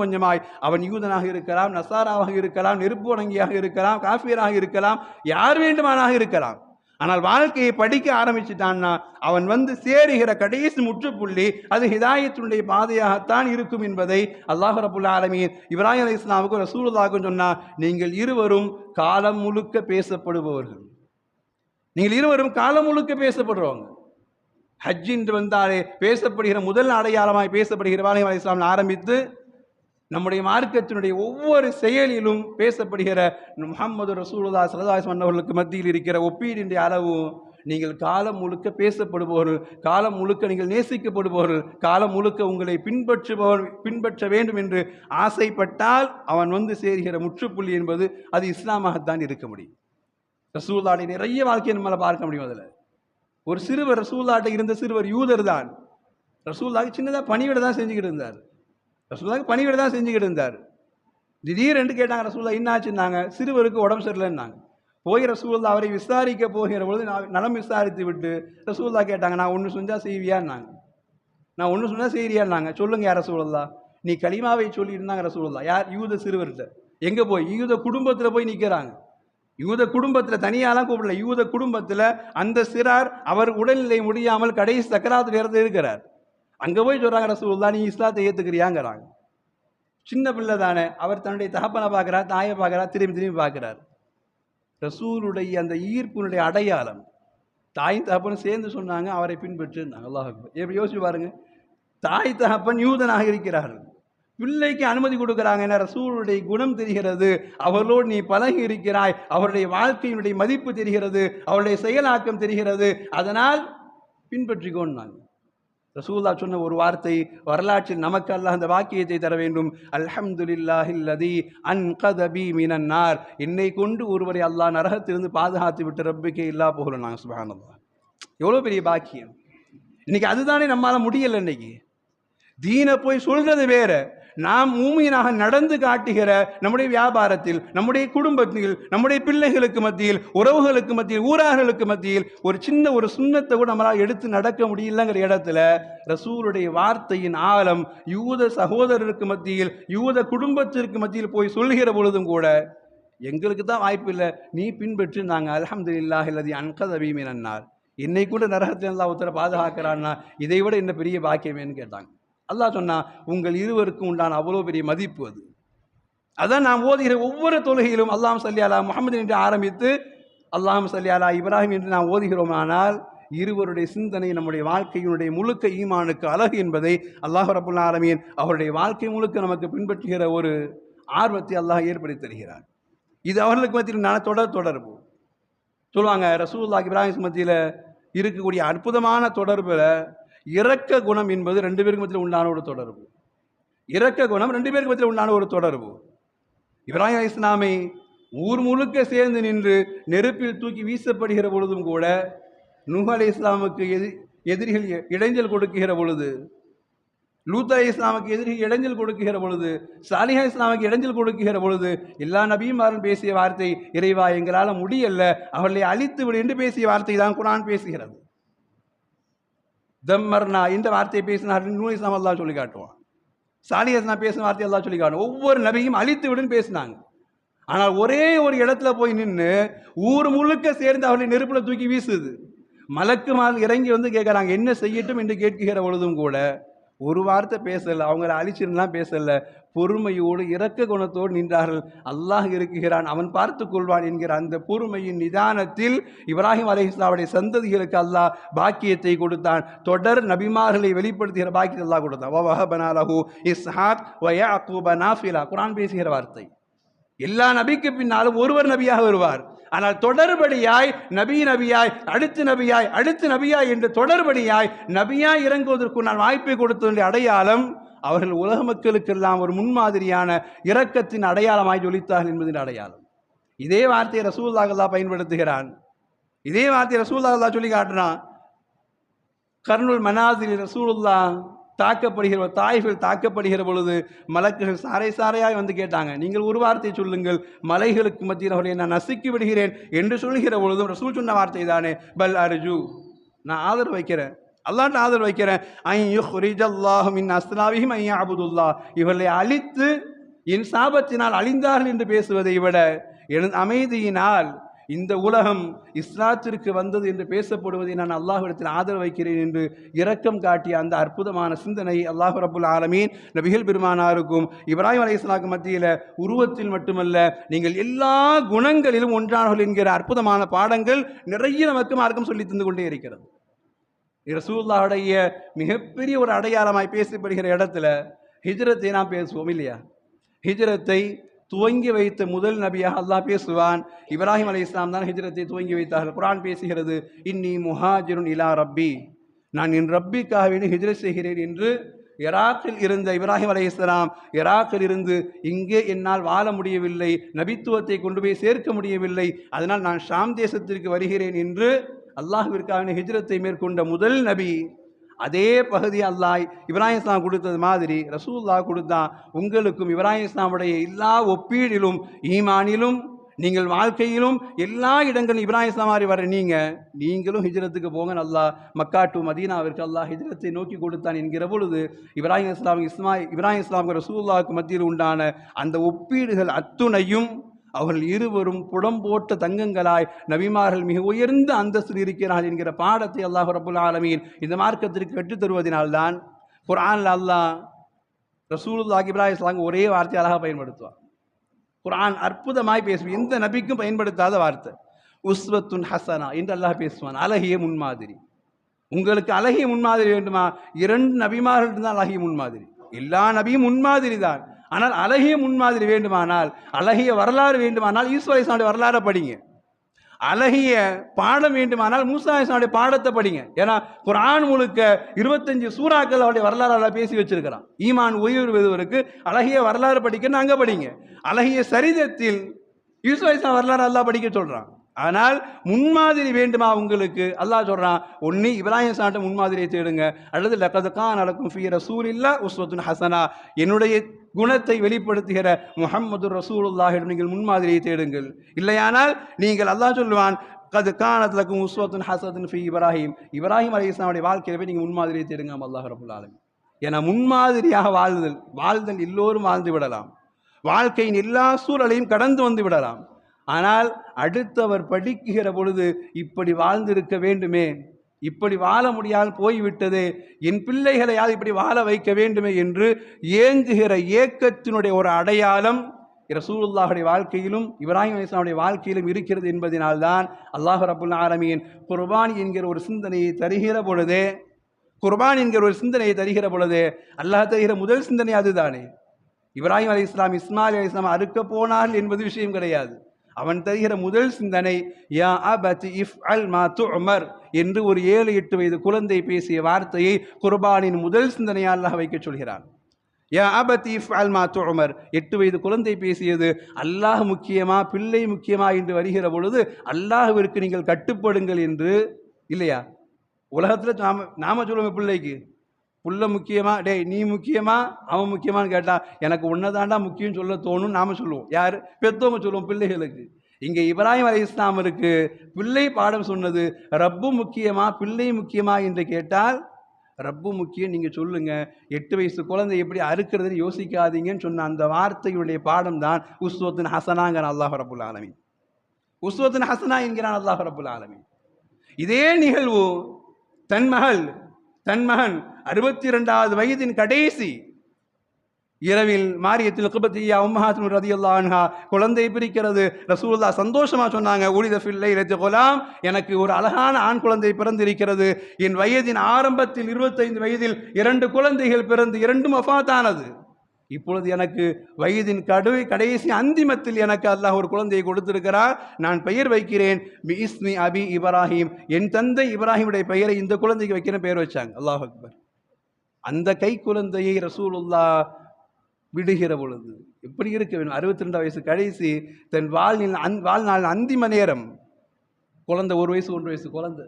கொஞ்சமாய் அவன் யூதனாக இருக்கலாம், நசாராவாக இருக்கலாம், நெருப்பு வணங்கியாக இருக்கலாம், காஃபியராக இருக்கலாம், யார் வேண்டுமானாக இருக்கலாம். ஆனால் வாழ்க்கையை படிக்க ஆரம்பிச்சுட்டான்னா அவன் வந்து சேருகிற கடைசி முற்றுப்புள்ளி அது ஹிதாயத்தினுடைய பாதையாகத்தான் இருக்கும் என்பதை அல்லாஹ் ரப்புல் ஆலமீன் இப்ராஹிம் அலைஹிஸ்ஸலாமுக்கும் ரசூலுல்லாஹுக்கும் சொன்னார். நீங்கள் இருவரும் காலம் முழுக்க பேசப்படுபவர்கள், நீங்கள் இருவரும் காலம் முழுக்க பேசப்படுறவங்க. ஹஜ் என்று வந்தாலே பேசப்படுகிற முதல் அடையாளமாய் பேசப்படுகிற இப்ராஹிம் அலைஹிஸ்ஸலாம் ஆரம்பித்து நம்முடைய மார்க்கத்தினுடைய ஒவ்வொரு செயலிலும் பேசப்படுகிற முஹம்மது ரசூலுல்லாஹி ஸல்லல்லாஹு அலைஹி வஸல்லம் அவர்களுக்கு மத்தியில் இருக்கிற ஒப்பீடின் அளவு நீங்கள் காலம் முழுக்க பேசப்படுபவர்கள், காலம் முழுக்க நீங்கள் நேசிக்கப்படுபவர்கள், காலம் முழுக்க உங்களை பின்பற்ற வேண்டும் என்று ஆசைப்பட்டால் அவன் வந்து சேர்கிற முற்றுப்புள்ளி என்பது அது இஸ்லாமாகத்தான் இருக்க முடியும். ரசூலுல்லாஹ்வுடைய நிறைய வாழ்க்கையை நம்மளால் பார்க்க முடியும். அதில் ஒரு சிறுவர், ரசூலுல்லாஹ்ட்ட இருந்த சிறுவர் யூதர் தான். ரசூலுல்லாஹ்க்கு சின்னதாக பணிவிடை தான் செஞ்சுக்கிட்டு இருந்தார். ரசூலுல்லாஹ்க்கு பணிவிடை தான் செஞ்சுக்கிட்டு இருந்தார். திடீரென்று கேட்டாங்க, ரசூலுல்லாஹ் என்னாச்சுன்னாங்க. சிறுவருக்கு உடம்பு சரியில்லைன்னாங்க. போய் ரசூலுல்லாஹ் அவரை விசாரிக்க போகிற பொழுது நலம் விசாரித்து விட்டு ரசூலுல்லாஹ் கேட்டாங்க, நான் ஒன்று செஞ்சால் செய்வியான்னாங்க. நான் ஒன்று சொன்னால் செய்கிறியான்னாங்க. சொல்லுங்க யார் ரசூலுல்லாஹ், நீ கலிமாவை சொல்லியிருந்தாங்க ரசூலுல்லாஹ். யார்? யூத சிறுவர்கிட்ட. எங்கே போய்? யூத குடும்பத்தில் போய் நிற்கிறாங்க. யூத குடும்பத்தில் தனியாலாம் கூப்பிடல, யூத குடும்பத்தில் அந்த சிறார் அவர் உடல்நிலை முடியாமல் கடைசி சக்கராத்து நேரத்தில் இருக்கிறார். அங்கே போய் சொல்கிறாங்க, ரசூலுல்லாஹ் நீ இஸ்லாத்தை ஏற்றுக்கிறியாங்கிறாங்க. சின்ன பிள்ளை தானே, அவர் தன்னுடைய தகப்பனை பார்க்குறார், தாயை பார்க்குறார், திரும்பி பார்க்குறார். ரசூலுடைய அந்த ஈர்ப்பினுடைய அடையாளம். தாய் தகப்பன் சேர்ந்து சொன்னாங்க, அவரை பின்பற்றுனாங்க. அல்லாஹ் அக்பர். எப்படி யோசிச்சு பாருங்க, தாய் தகப்பன் யூதனாக இருக்கிறார்கள், பிள்ளைக்கு அனுமதி கொடுக்குறாங்க. என்ன? ரசூலுடைய குணம் தெரிகிறது, அவர்களோடு நீ பழகி இருக்கிறாய், அவருடைய வாழ்க்கையினுடைய மதிப்பு தெரிகிறது, அவருடைய செயலாக்கம் தெரிகிறது, அதனால் பின்பற்றிக்கோன்னாங்க. ரசூலுல்லாஹ் சொன்ன ஒரு வார்த்தை வரலாற்றில் நமக்கு அல்லாஹ் அந்த வாக்கியத்தை தர வேண்டும். அல்ஹம்துலில்லாஹில்லதி அன்கத பி மினன் நார். என்னை கொண்டு ஒருவரை அல்லாஹ் நரகத்திலிருந்து பாதுகாத்து விட்டு ரப்புக்கே இல்லா போகல. நாங்கள் சுப்ஹானல்லாஹ், எவ்வளோ பெரிய பாக்கியம். இன்னைக்கு அதுதானே நம்மளால முடியலை. இன்னைக்கு தீனை போய் சொல்றது வேற, நாம் மூமியனாக நடந்து காட்டுகிற நம்முடைய வியாபாரத்தில், நம்முடைய குடும்பத்தில், நம்முடைய பிள்ளைகளுக்கு மத்தியில், உறவுகளுக்கு மத்தியில், ஊரார்களுக்கு மத்தியில் ஒரு சின்ன ஒரு சுன்னத்தை கூட நம்மளால் எடுத்து நடக்க முடியலங்கிற இடத்துல ரசூலுடைய வார்த்தையின் ஆழம் யூத சகோதரருக்கு மத்தியில், யூத குடும்பத்திற்கு மத்தியில் போய் சொல்லுகிற பொழுதும் கூட எங்களுக்கு தான் வாய்ப்பு இல்லை, நீ பின்பற்றி நாங்கள் அல்ஹம்துலில்லாஹில்லதி அன்கத பி மினன் நார். என்னை கூட நரகத்தில் அல்லாஹ் ஒருத்தரை பாதுகாக்கிறான்னா இதை விட என்ன பெரிய பாக்கியமேன்னு கேட்டாங்க. அல்லாஹ் சொன்னா, உங்கள் இருவருக்கும் உண்டான அவ்வளோ பெரிய மதிப்பு அது. அதான் நாம் ஓதுகிற ஒவ்வொரு தொழுகையிலும் அல்லாஹும் ஸல்லி அலா முஹம்மது என்று ஆரம்பித்து அல்லாஹும் ஸல்லி அலா இப்ராஹிம் என்று நாம் ஓதுகிறோமானால் இருவருடைய சிந்தனை நம்முடைய வாழ்க்கையினுடைய முழுக்க ஈமானுக்கு அழகு என்பதை அல்லாஹ் ரப்புல் ஆலமீன் அவருடைய வாழ்க்கை முழுக்க நமக்கு பின்பற்றுகிற ஒரு ஆர்வத்தை அல்லாஹ் ஏற்படுத்தி தருகிறார். இது அவர்களுக்கு மத்தியில் தொடர்பு சொல்லுவாங்க. ரசூலுல்லாஹ் இப்ராஹிம் மத்தியில் இருக்கக்கூடிய அற்புதமான தொடர்பில் இரக்க குணம் என்பது ரெண்டு பேருக்கு மத்தியில் உண்டான ஒரு தொடர்பு. இரக்க குணம் ரெண்டு பேருக்கு மத்தியில் உண்டான ஒரு தொடர்பு. இப்ராஹிம் அலைஹிஸ்ஸலாமை ஊர் முழுக்க சேர்ந்து நின்று நெருப்பில் தூக்கி வீசப்படுகிற பொழுதும் கூட, நூஹ் அலைஹிஸ்ஸலாமுக்கு எதிரிகள் இடைஞ்சல் கொடுக்குகிற பொழுது, லூத் அலைஹிஸ்ஸலாமுக்கு எதிரிகள் இடைஞ்சல் கொடுக்குகிற பொழுது, சாலிஹ் அலைஹிஸ்ஸலாமுக்கு இடைஞ்சல் கொடுக்குகிற பொழுது எல்லா நபியுமாரும் பேசிய வார்த்தை, இறைவா எங்களால் முடியல, அவர்களை அழித்து விடு என்று பேசிய வார்த்தை தான் குர்ஆன் பேசுகிறது. தம்மர்னா இந்த வார்த்தையை பேசினார் நூஹ் அலைஹிஸ்ஸலாம் அல்லாஹ் சொல்லி காட்டுவான். சாலிஹ் அலைஹிஸ்ஸலாம் பேசின வார்த்தை அல்லாஹ் சொல்லி காட்டுவான். ஒவ்வொரு நபியும் அழித்து விடுன்னு பேசினாங்க. ஆனால் ஒரே ஒரு இடத்துல போய் நின்று ஊர் முழுக்க சேர்ந்து அவர்களை நெருப்புல தூக்கி வீசுது. மலக்குமார் இறங்கி வந்து கேட்குறாங்க, என்ன செய்யட்டும் என்று கேட்கிற பொழுதும் கூட ஒரு வார்த்தை பேசலை, அவங்கள அழிச்சிருந்தான் பேசலை, பொறுமையோடு இரக்க குணத்தோடு நின்றார்கள். அல்லாஹ் இருக்குகிறான், அவன் பார்த்து கொள்வான் என்கிற அந்த பொறுமையின் நிதானத்தில் இப்ராஹிம் அலைஹிஸ்ஸலாமுடைய சந்ததிகளுக்கு அல்லாஹ் பாக்கியத்தை கொடுத்தான். தொடர் நபிமார்களை வெளிப்படுத்துகிற பாக்கியத்தை அல்லாஹ் கொடுத்தான். வஹபனா லஹு இஸ்ஹாக் வ யாக்கூப நாஃபிலா. குர்ஆன் பேசுகிற வார்த்தை. எல்லா நபிக்கு பின்னாலும் ஒருவர் நபியாக வருவார். ஆனால் தொடர்படியாய் நபியாய் அடுத்து நபியாய் என்று தொடர்படியாய் நபியாய் இறங்குவதற்கு நான் வாய்ப்பை கொடுத்ததனுடைய அடையாளம் அவர்கள் உலக மக்களுக்கெல்லாம் ஒரு முன்மாதிரியான இரக்கத்தின் அடையாளமாய் ஜொலித்தார்கள் என்பதின் அடையாளம். இதே வார்த்தையை ரசூலுல்லாஹ் அல்லாஹ் பயன்படுத்துகிறான். இதே வார்த்தையை ரசூலுல்லாஹ் அல்லாஹ் சொல்லி காட்டுறான். கர்னுல் மனாசில் ரசூலுல்லாஹ் தாய்கள் தாக்கப்படுகிற பொழுது மலக்குகள் சாறை சாறையாய் வந்து கேட்டாங்க, நீங்கள் ஒரு வார்த்தை சொல்லுங்கள், மலைகளுக்கு மத்தியில் அவர்களை நான் நசுக்கி விடுகிறேன் என்று சொல்கிற பொழுதும் ரசூல் சொன்ன வார்த்தை தானே, பல் அர்ஜு, நான் ஆதரவு வைக்கிறேன், அல்லாஹ்ட்ட ஆதரவு வைக்கிறேன், ஐயுஹ்ரிஜல்லாஹு மின் அஸ்லாபிஹிம் ஐயஅபுதுல்லாஹ், இவர்களை அழித்து என் சாபத்தினால் அழிந்தார்கள் என்று பேசுவதை விட எனது அமைதியினால் இந்த உலகம் இஸ்லாத்திற்கு வந்தது என்று பேசப்படுவதை நான் அல்லாஹ்விடத்தில் ஆதரவு வைக்கிறேன் என்று இரக்கம் காட்டிய அந்த அற்புதமான சிந்தனை அல்லாஹ் ரப்புல் ஆலமீன் நபிகள் பெருமானாருக்கும் இப்ராஹிம் அலைஹிஸ்ஸலாமுக்கு மத்தியில் உருவத்தில் மட்டுமல்ல, நீங்கள் எல்லா குணங்களிலும் ஒன்றானவர்கள் என்கிற அற்புதமான பாடங்கள் நிறைய நமக்கு மார்க்கம் சொல்லி தந்து கொண்டே இருக்கிறது. ரசூலுல்லாஹுடைய மிகப்பெரிய ஒரு அடையாளமாய் பேசப்படுகிற இடத்துல ஹிஜ்ரத்தை நாம் பேசுவோம் இல்லையா? ஹிஜ்ரத்தை துவங்கி வைத்த முதல் நபியாக அல்லாஹ் பேசுவான். இப்ராஹிம் அலைஹிஸ்ஸலாம் தான் ஹிஜ்ரத்தை துவங்கி வைத்தார்கள். குர்ஆன் பேசுகிறது, இன்னி முஹாஜிருன் இலா ரப்பி, நான் என் ரப்பிக்காக வேண்டி ஹிஜ்ரத் செய்கிறேன் என்று. இராக்கில் இருந்த இப்ராஹிம் அலைஹிஸ்ஸலாம் இராக்கில் இருந்து இங்கே என்னால் வாழ முடியவில்லை, நபித்துவத்தை கொண்டு போய் சேர்க்க முடியவில்லை, அதனால் நான் ஷாம் தேசத்திற்கு வருகிறேன் என்று அல்லாஹ்விற்காக ஹிஜ்ரத்தை மேற்கொண்ட முதல் நபி. அதே பகுதி அல்லாஹ் இப்ராஹிம் இஸ்லாம் கொடுத்தது மாதிரி ரசூலுல்லாஹ் கொடுத்தான். உங்களுக்கும் இப்ராஹிம் இஸ்லாமுடைய எல்லா ஒப்பீடிலும், ஈமானிலும், நீங்கள் வாழ்க்கையிலும் எல்லா இடங்களும் இப்ராஹிம் இஸ்லாம் மாதிரி வர நீங்களும் ஹிஜ்ரத்துக்கு போங்க. அல்லாஹ் மக்கா டு மதீனாவிற்கு அல்லாஹ் ஹிஜ்ரத்தை நோக்கி கொடுத்தான் என்கிற பொழுது இப்ராஹிம் இஸ்லாம் ரசூலுல்லாஹ்வுக்கு மத்தியில் உண்டான அந்த ஒப்பீடுகள் அத்துணையும் அவர்கள் இருவரும் புடம்போட்ட தங்கங்களாய் நபிமார்கள் மிக உயர்ந்த அந்தஸ்தில் இருக்கிறார்கள் என்கிற பாடத்தை அல்லாஹ் ரப்புல் ஆலமீன் இந்த மார்க்கத்திற்கு கற்றுத் தருவதனால்தான் குர்ஆனில் அல்லாஹ் ரசூலுல்லாஹி இப்ராஹிம் இஸ்லாம் ஒரே வார்த்தை அழகாக பயன்படுத்துவார். குர்ஆன் அற்புதமாய் பேசும், எந்த நபிக்கும் பயன்படுத்தாத வார்த்தை உஸ்வத்துன் ஹசனா என்று அல்லாஹ் பேசுவான். அழகிய முன்மாதிரி. உங்களுக்கு அழகிய முன்மாதிரி வேண்டுமா? 2 நபிமார்கள் இருந்தால் அழகிய முன்மாதிரி. எல்லா நபியும் முன்மாதிரி தான். ஆனால் அழகிய முன்மாதிரி வேண்டுமானால், அழகிய வரலாறு வேண்டுமானால் ஈசா அலைஹிஸ்ஸலாமுடைய வரலாறை படிங்க. அழகிய பாடம் வேண்டுமானால் மூசா அலைஹிஸ்ஸலாமுடைய பாடத்தை படிங்க. ஏன்னா குர்ஆன் முழுக்க 25 சூறாக்கள் அவருடைய வரலாறு பேசி வச்சிருக்கிறான். ஈமான் உயர்வதற்கு அழகிய வரலாறு படிக்கணும், அங்கே படிங்க. அழகிய சரிதத்தில் ஈசா அலைஹிஸ்ஸலாம் வரலாறு அல்லாஹ் படிக்க சொல்றான். ஆனால் முன்மாதிரி வேண்டுமா உங்களுக்கு? அல்லாஹ் சொல்றான், ஒன்னு இப்ராஹிம் இஸ்லாம்ட்ட முன்மாதிரியை தேடுங்க, அல்லது லகத் கான லக்கும் ஃபீ ரசூலில்லாஹி உஸ்வத்துன் ஹஸனா, என்னுடைய குணத்தை வெளிப்படுத்துகிற முஹம்மது ரசூலுல்லாஹிடம் நீங்கள் முன்மாதிரியை தேடுங்கள். இல்லையானால் நீங்கள் அல்லாஹ் சொல்லுவான், கத் கானத் லக்கும் உஸ்வத்துன் ஹஸனத்துன் ஃபீ இப்ராஹிம் அலைஹிஸ்ஸலாமுடைய வாழ்க்கையை நீங்கள் முன்மாதிரியை தேடுங்க. அல்லாஹ் ரப்பல் ஆலமீன். ஏன்னா முன்மாதிரியாக வாழ்தல் எல்லோரும் வாழ்ந்து விடலாம், வாழ்க்கையின் எல்லா சூழலையும் கடந்து வந்து விடலாம். ஆனால் அடுத்தவர் படிக்குகிற பொழுது இப்படி வாழ்ந்திருக்க வேண்டுமே, இப்படி வாழ முடியாமல் போய்விட்டதே, என் பிள்ளைகளையாவது இப்படி வாழ வைக்க வேண்டுமே என்று ஏங்குகிற ஏக்கத்தினுடைய ஒரு அடையாளம் ரசூலுல்லாஹுடைய வாழ்க்கையிலும் இப்ராஹிம் அலைஹிஸ்ஸலாமுடைய வாழ்க்கையிலும் இருக்கிறது என்பதனால்தான் அல்லாஹ் ரப்புல் ஆலமீன் குர்பான் என்கிற ஒரு சிந்தனையை தருகிற பொழுதே அல்லாஹ் தருகிற முதல் சிந்தனை அதுதானே. இப்ராஹிம் அலைஹிஸ்ஸலாம் இஸ்மாயில் அலைஹிஸ்ஸலாம் அறுக்க போனார்கள் என்பது விஷயம் கிடையாது. அவன் தருகிற முதல் சிந்தனை, யா அபதி இஃப்அல் மா துஅமர் என்று ஒரு 7-8 வயது குழந்தை பேசிய வார்த்தையை குர்பானின் முதல் சிந்தனையாக அல்லாஹ் வைக்க சொல்கிறான். யா அபதி இஃப்அல் மா துஅமர், 8 வயது குழந்தை பேசியது அல்லாஹ் முக்கியமா பிள்ளை முக்கியமா என்று வருகிற பொழுது அல்லாஹ்விற்கு நீங்கள் கட்டுப்படுங்கள் என்று. இல்லையா? உலகத்தில் நாம சொல்லுவோம், பிள்ளைக்கு புள்ள முக்கியமா, டேய் நீ முக்கியமா அவன் முக்கியமானு கேட்டா எனக்கு உன்னதாண்டா முக்கியம் சொல்ல தோணும் நாம சொல்லுவோம். யார்? பெத்தவங்க சொல்லுவோம் பிள்ளைகளுக்கு. இங்கே இப்ராஹிம் அலைஹிஸ்ஸலாமுக்கு பிள்ளை பாடம் சொன்னது, ரப்பு முக்கியமா பிள்ளை முக்கியமா என்று கேட்டால் ரப்பு முக்கியம் நீங்க சொல்லுங்க, 8 வயசு குழந்தை எப்படி அறுக்கிறதுன்னு யோசிக்காதீங்கன்னு சொன்ன அந்த வார்த்தையுடைய பாடம் தான் உஸ்வத்துன் ஹஸனாங்கிறான் அல்லாஹ் ரப்புல் ஆலமீன். உஸ்வத்துன் ஹஸனா என்கிறான் அல்லாஹ் ரப்புல் ஆலமீன். இதே நிகழ்வு தன் மகன் 62வது வயதின் கடைசி இரவில் மாரியத்தில் குபத்தியா உம்மஹாத்துன் ரலியல்லாஹு அன்ஹா குழந்தை பிரிக்கிறது. ரசூலுல்லாஹ் சந்தோஷமா சொன்னாங்க, உலித ஃபில் லைலத்தி குலாம், எனக்கு ஒரு அழகான ஆண் குழந்தை பிறந்திருக்கிறது. என் வயதின் ஆரம்பத்தில் 25 வயதில் 2 குழந்தைகள் பிறந்து 2ம் வஃபாத்தானது. இப்பொழுது எனக்கு வயதின் கடைசி அந்திமத்தில் எனக்கு அல்லாஹ் ஒரு குழந்தையை கொடுத்திருக்கிறார். நான் பெயர் வைக்கிறேன் பிஇஸ்மி அபி இப்ராஹிம், என் தந்தை இப்ராஹிமுடைய பெயரை இந்த குழந்தைக்கு வைக்கிற பெயர் வச்சாங்க. அல்லாஹ் அக்பர். அந்த கை குழந்தையை ரசூலுல்லாஹ் விடுகிற பொழுது எப்படி இருக்க வேண்டும்? 62 வயசு கடைசி, தன் வாழ்நாள் அந்திம நேரம், குழந்தை 1 வயசு 1 வயசு குழந்தை,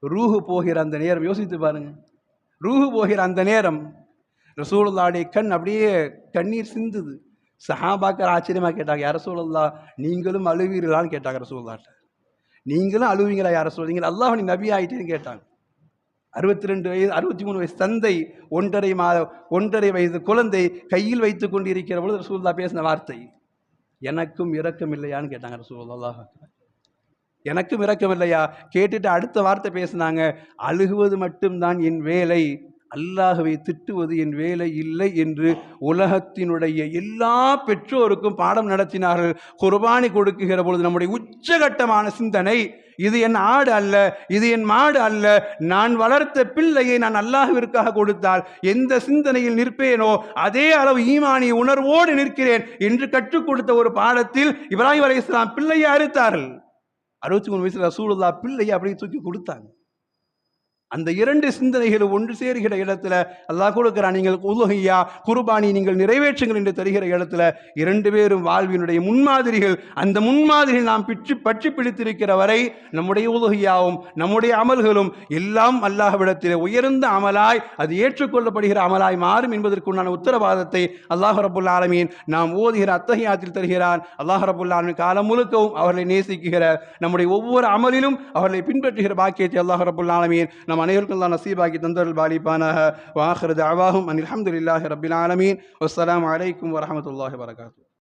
ரூஹு போகிற அந்த நேரம் யோசித்து பாருங்க. ரூஹு போகிற அந்த நேரம் ரசூலுல்லாஹுடைய கண் அப்படியே கண்ணீர் சிந்துது. சஹாபாக்கள் ஆச்சரியமா கேட்டாங்க, யார் ரசூலுல்லாஹ் நீங்களும் அழுவீர்களான்னு கேட்டாங்க. ரசூலுல்லாஹ்ட்ட நீங்களும் அழுவீங்களா யார் ரசூல், நீங்கள் அல்லாஹ்வின் நபி ஆயிட்டேன்னு கேட்டாங்க. 62 வயது 63 வயசு தந்தை 1.5 வயது குழந்தை கையில் வைத்துக் கொண்டிருக்கிற பொழுது ரசூலுல்லாஹ் பேசின வார்த்தை, எனக்கும் இரக்கம் இல்லையான்னு கேட்டாங்க ரசூலுல்லாஹ். எனக்கும் இரக்கம் இல்லையா கேட்டுட்டு அடுத்த வார்த்தை பேசினாங்க, அழுகுவது மட்டும்தான் என் வேலை, அல்லாஹ்வை திட்டுவது என் வேலை இல்லை என்று உலகத்தினுடைய எல்லா பெற்றோருக்கும் பாடம் நடத்தினார்கள். குர்பானி கொடுக்குகிற பொழுது நம்முடைய உச்சகட்டமான சிந்தனை, இது என் ஆடு அல்ல, இது என் மாடு அல்ல, நான் வளர்த்த பிள்ளையை நான் அல்லாஹ்விற்காக கொடுத்தால் எந்த சிந்தனையில் நிற்பேனோ அதே அளவு ஈமானிய உணர்வோடு நிற்கிறேன் என்று கற்றுக் கொடுத்த ஒரு பாடத்தில் இப்ராஹிம் அலைஹிஸ்ஸலாம் பிள்ளையை அறுத்தார்கள். 63 வயசுல ரசூலுல்லாஹ் பிள்ளையை அப்படியே தூக்கி கொடுத்தாங்க. அந்த இரண்டு சிந்தனைகளும் ஒன்று சேருகிற இடத்துல அல்லாஹ் கொடுக்கிறான், நீங்கள் உலுஹியா குர்பானி நீங்கள் நிறைவேற்றுங்கள் என்று தருகிற இடத்துல இரண்டு பேரும் வாழ்வினுடைய முன்மாதிரிகள். அந்த முன்மாதிரியை நாம் பற்றி பிடித்திருக்கிற வரை நம்முடைய உலுஹியாவும் நம்முடைய அமல்களும் எல்லாம் அல்லாஹ்விடத்தில் உயர்ந்த அமலாய், அது ஏற்றுக்கொள்ளப்படுகிற அமலாய் மாறும் என்பதற்குண்டான உத்தரவாதத்தை அல்லாஹ் ரப்புல் ஆலமீன் நாம் ஓதுகிற அத்தஹியாத்தில் தருகிறான். அல்லாஹ் ரப்புல் ஆலமீன் காலம் முழுக்கவும் அவர்களை நேசிக்குகிற, நம்முடைய ஒவ்வொரு அமலிலும் அவர்களை பின்பற்றுகிற பாக்கியத்தை அல்லாஹ் ரப்புல் ஆலமீன் நம் அனைவருக்கும் அல்லாஹ் நசீபாக்கி தந்தருள் பாலிப்பானாக. வ ஆகிரு தஅவாஹும் அனில் ஹம்துலில்லாஹி ரப்பில் ஆலமீன். வஸ்ஸலாமு அலைக்கும் வரஹ்மத்துல்லாஹி வபரகாத்துஹு.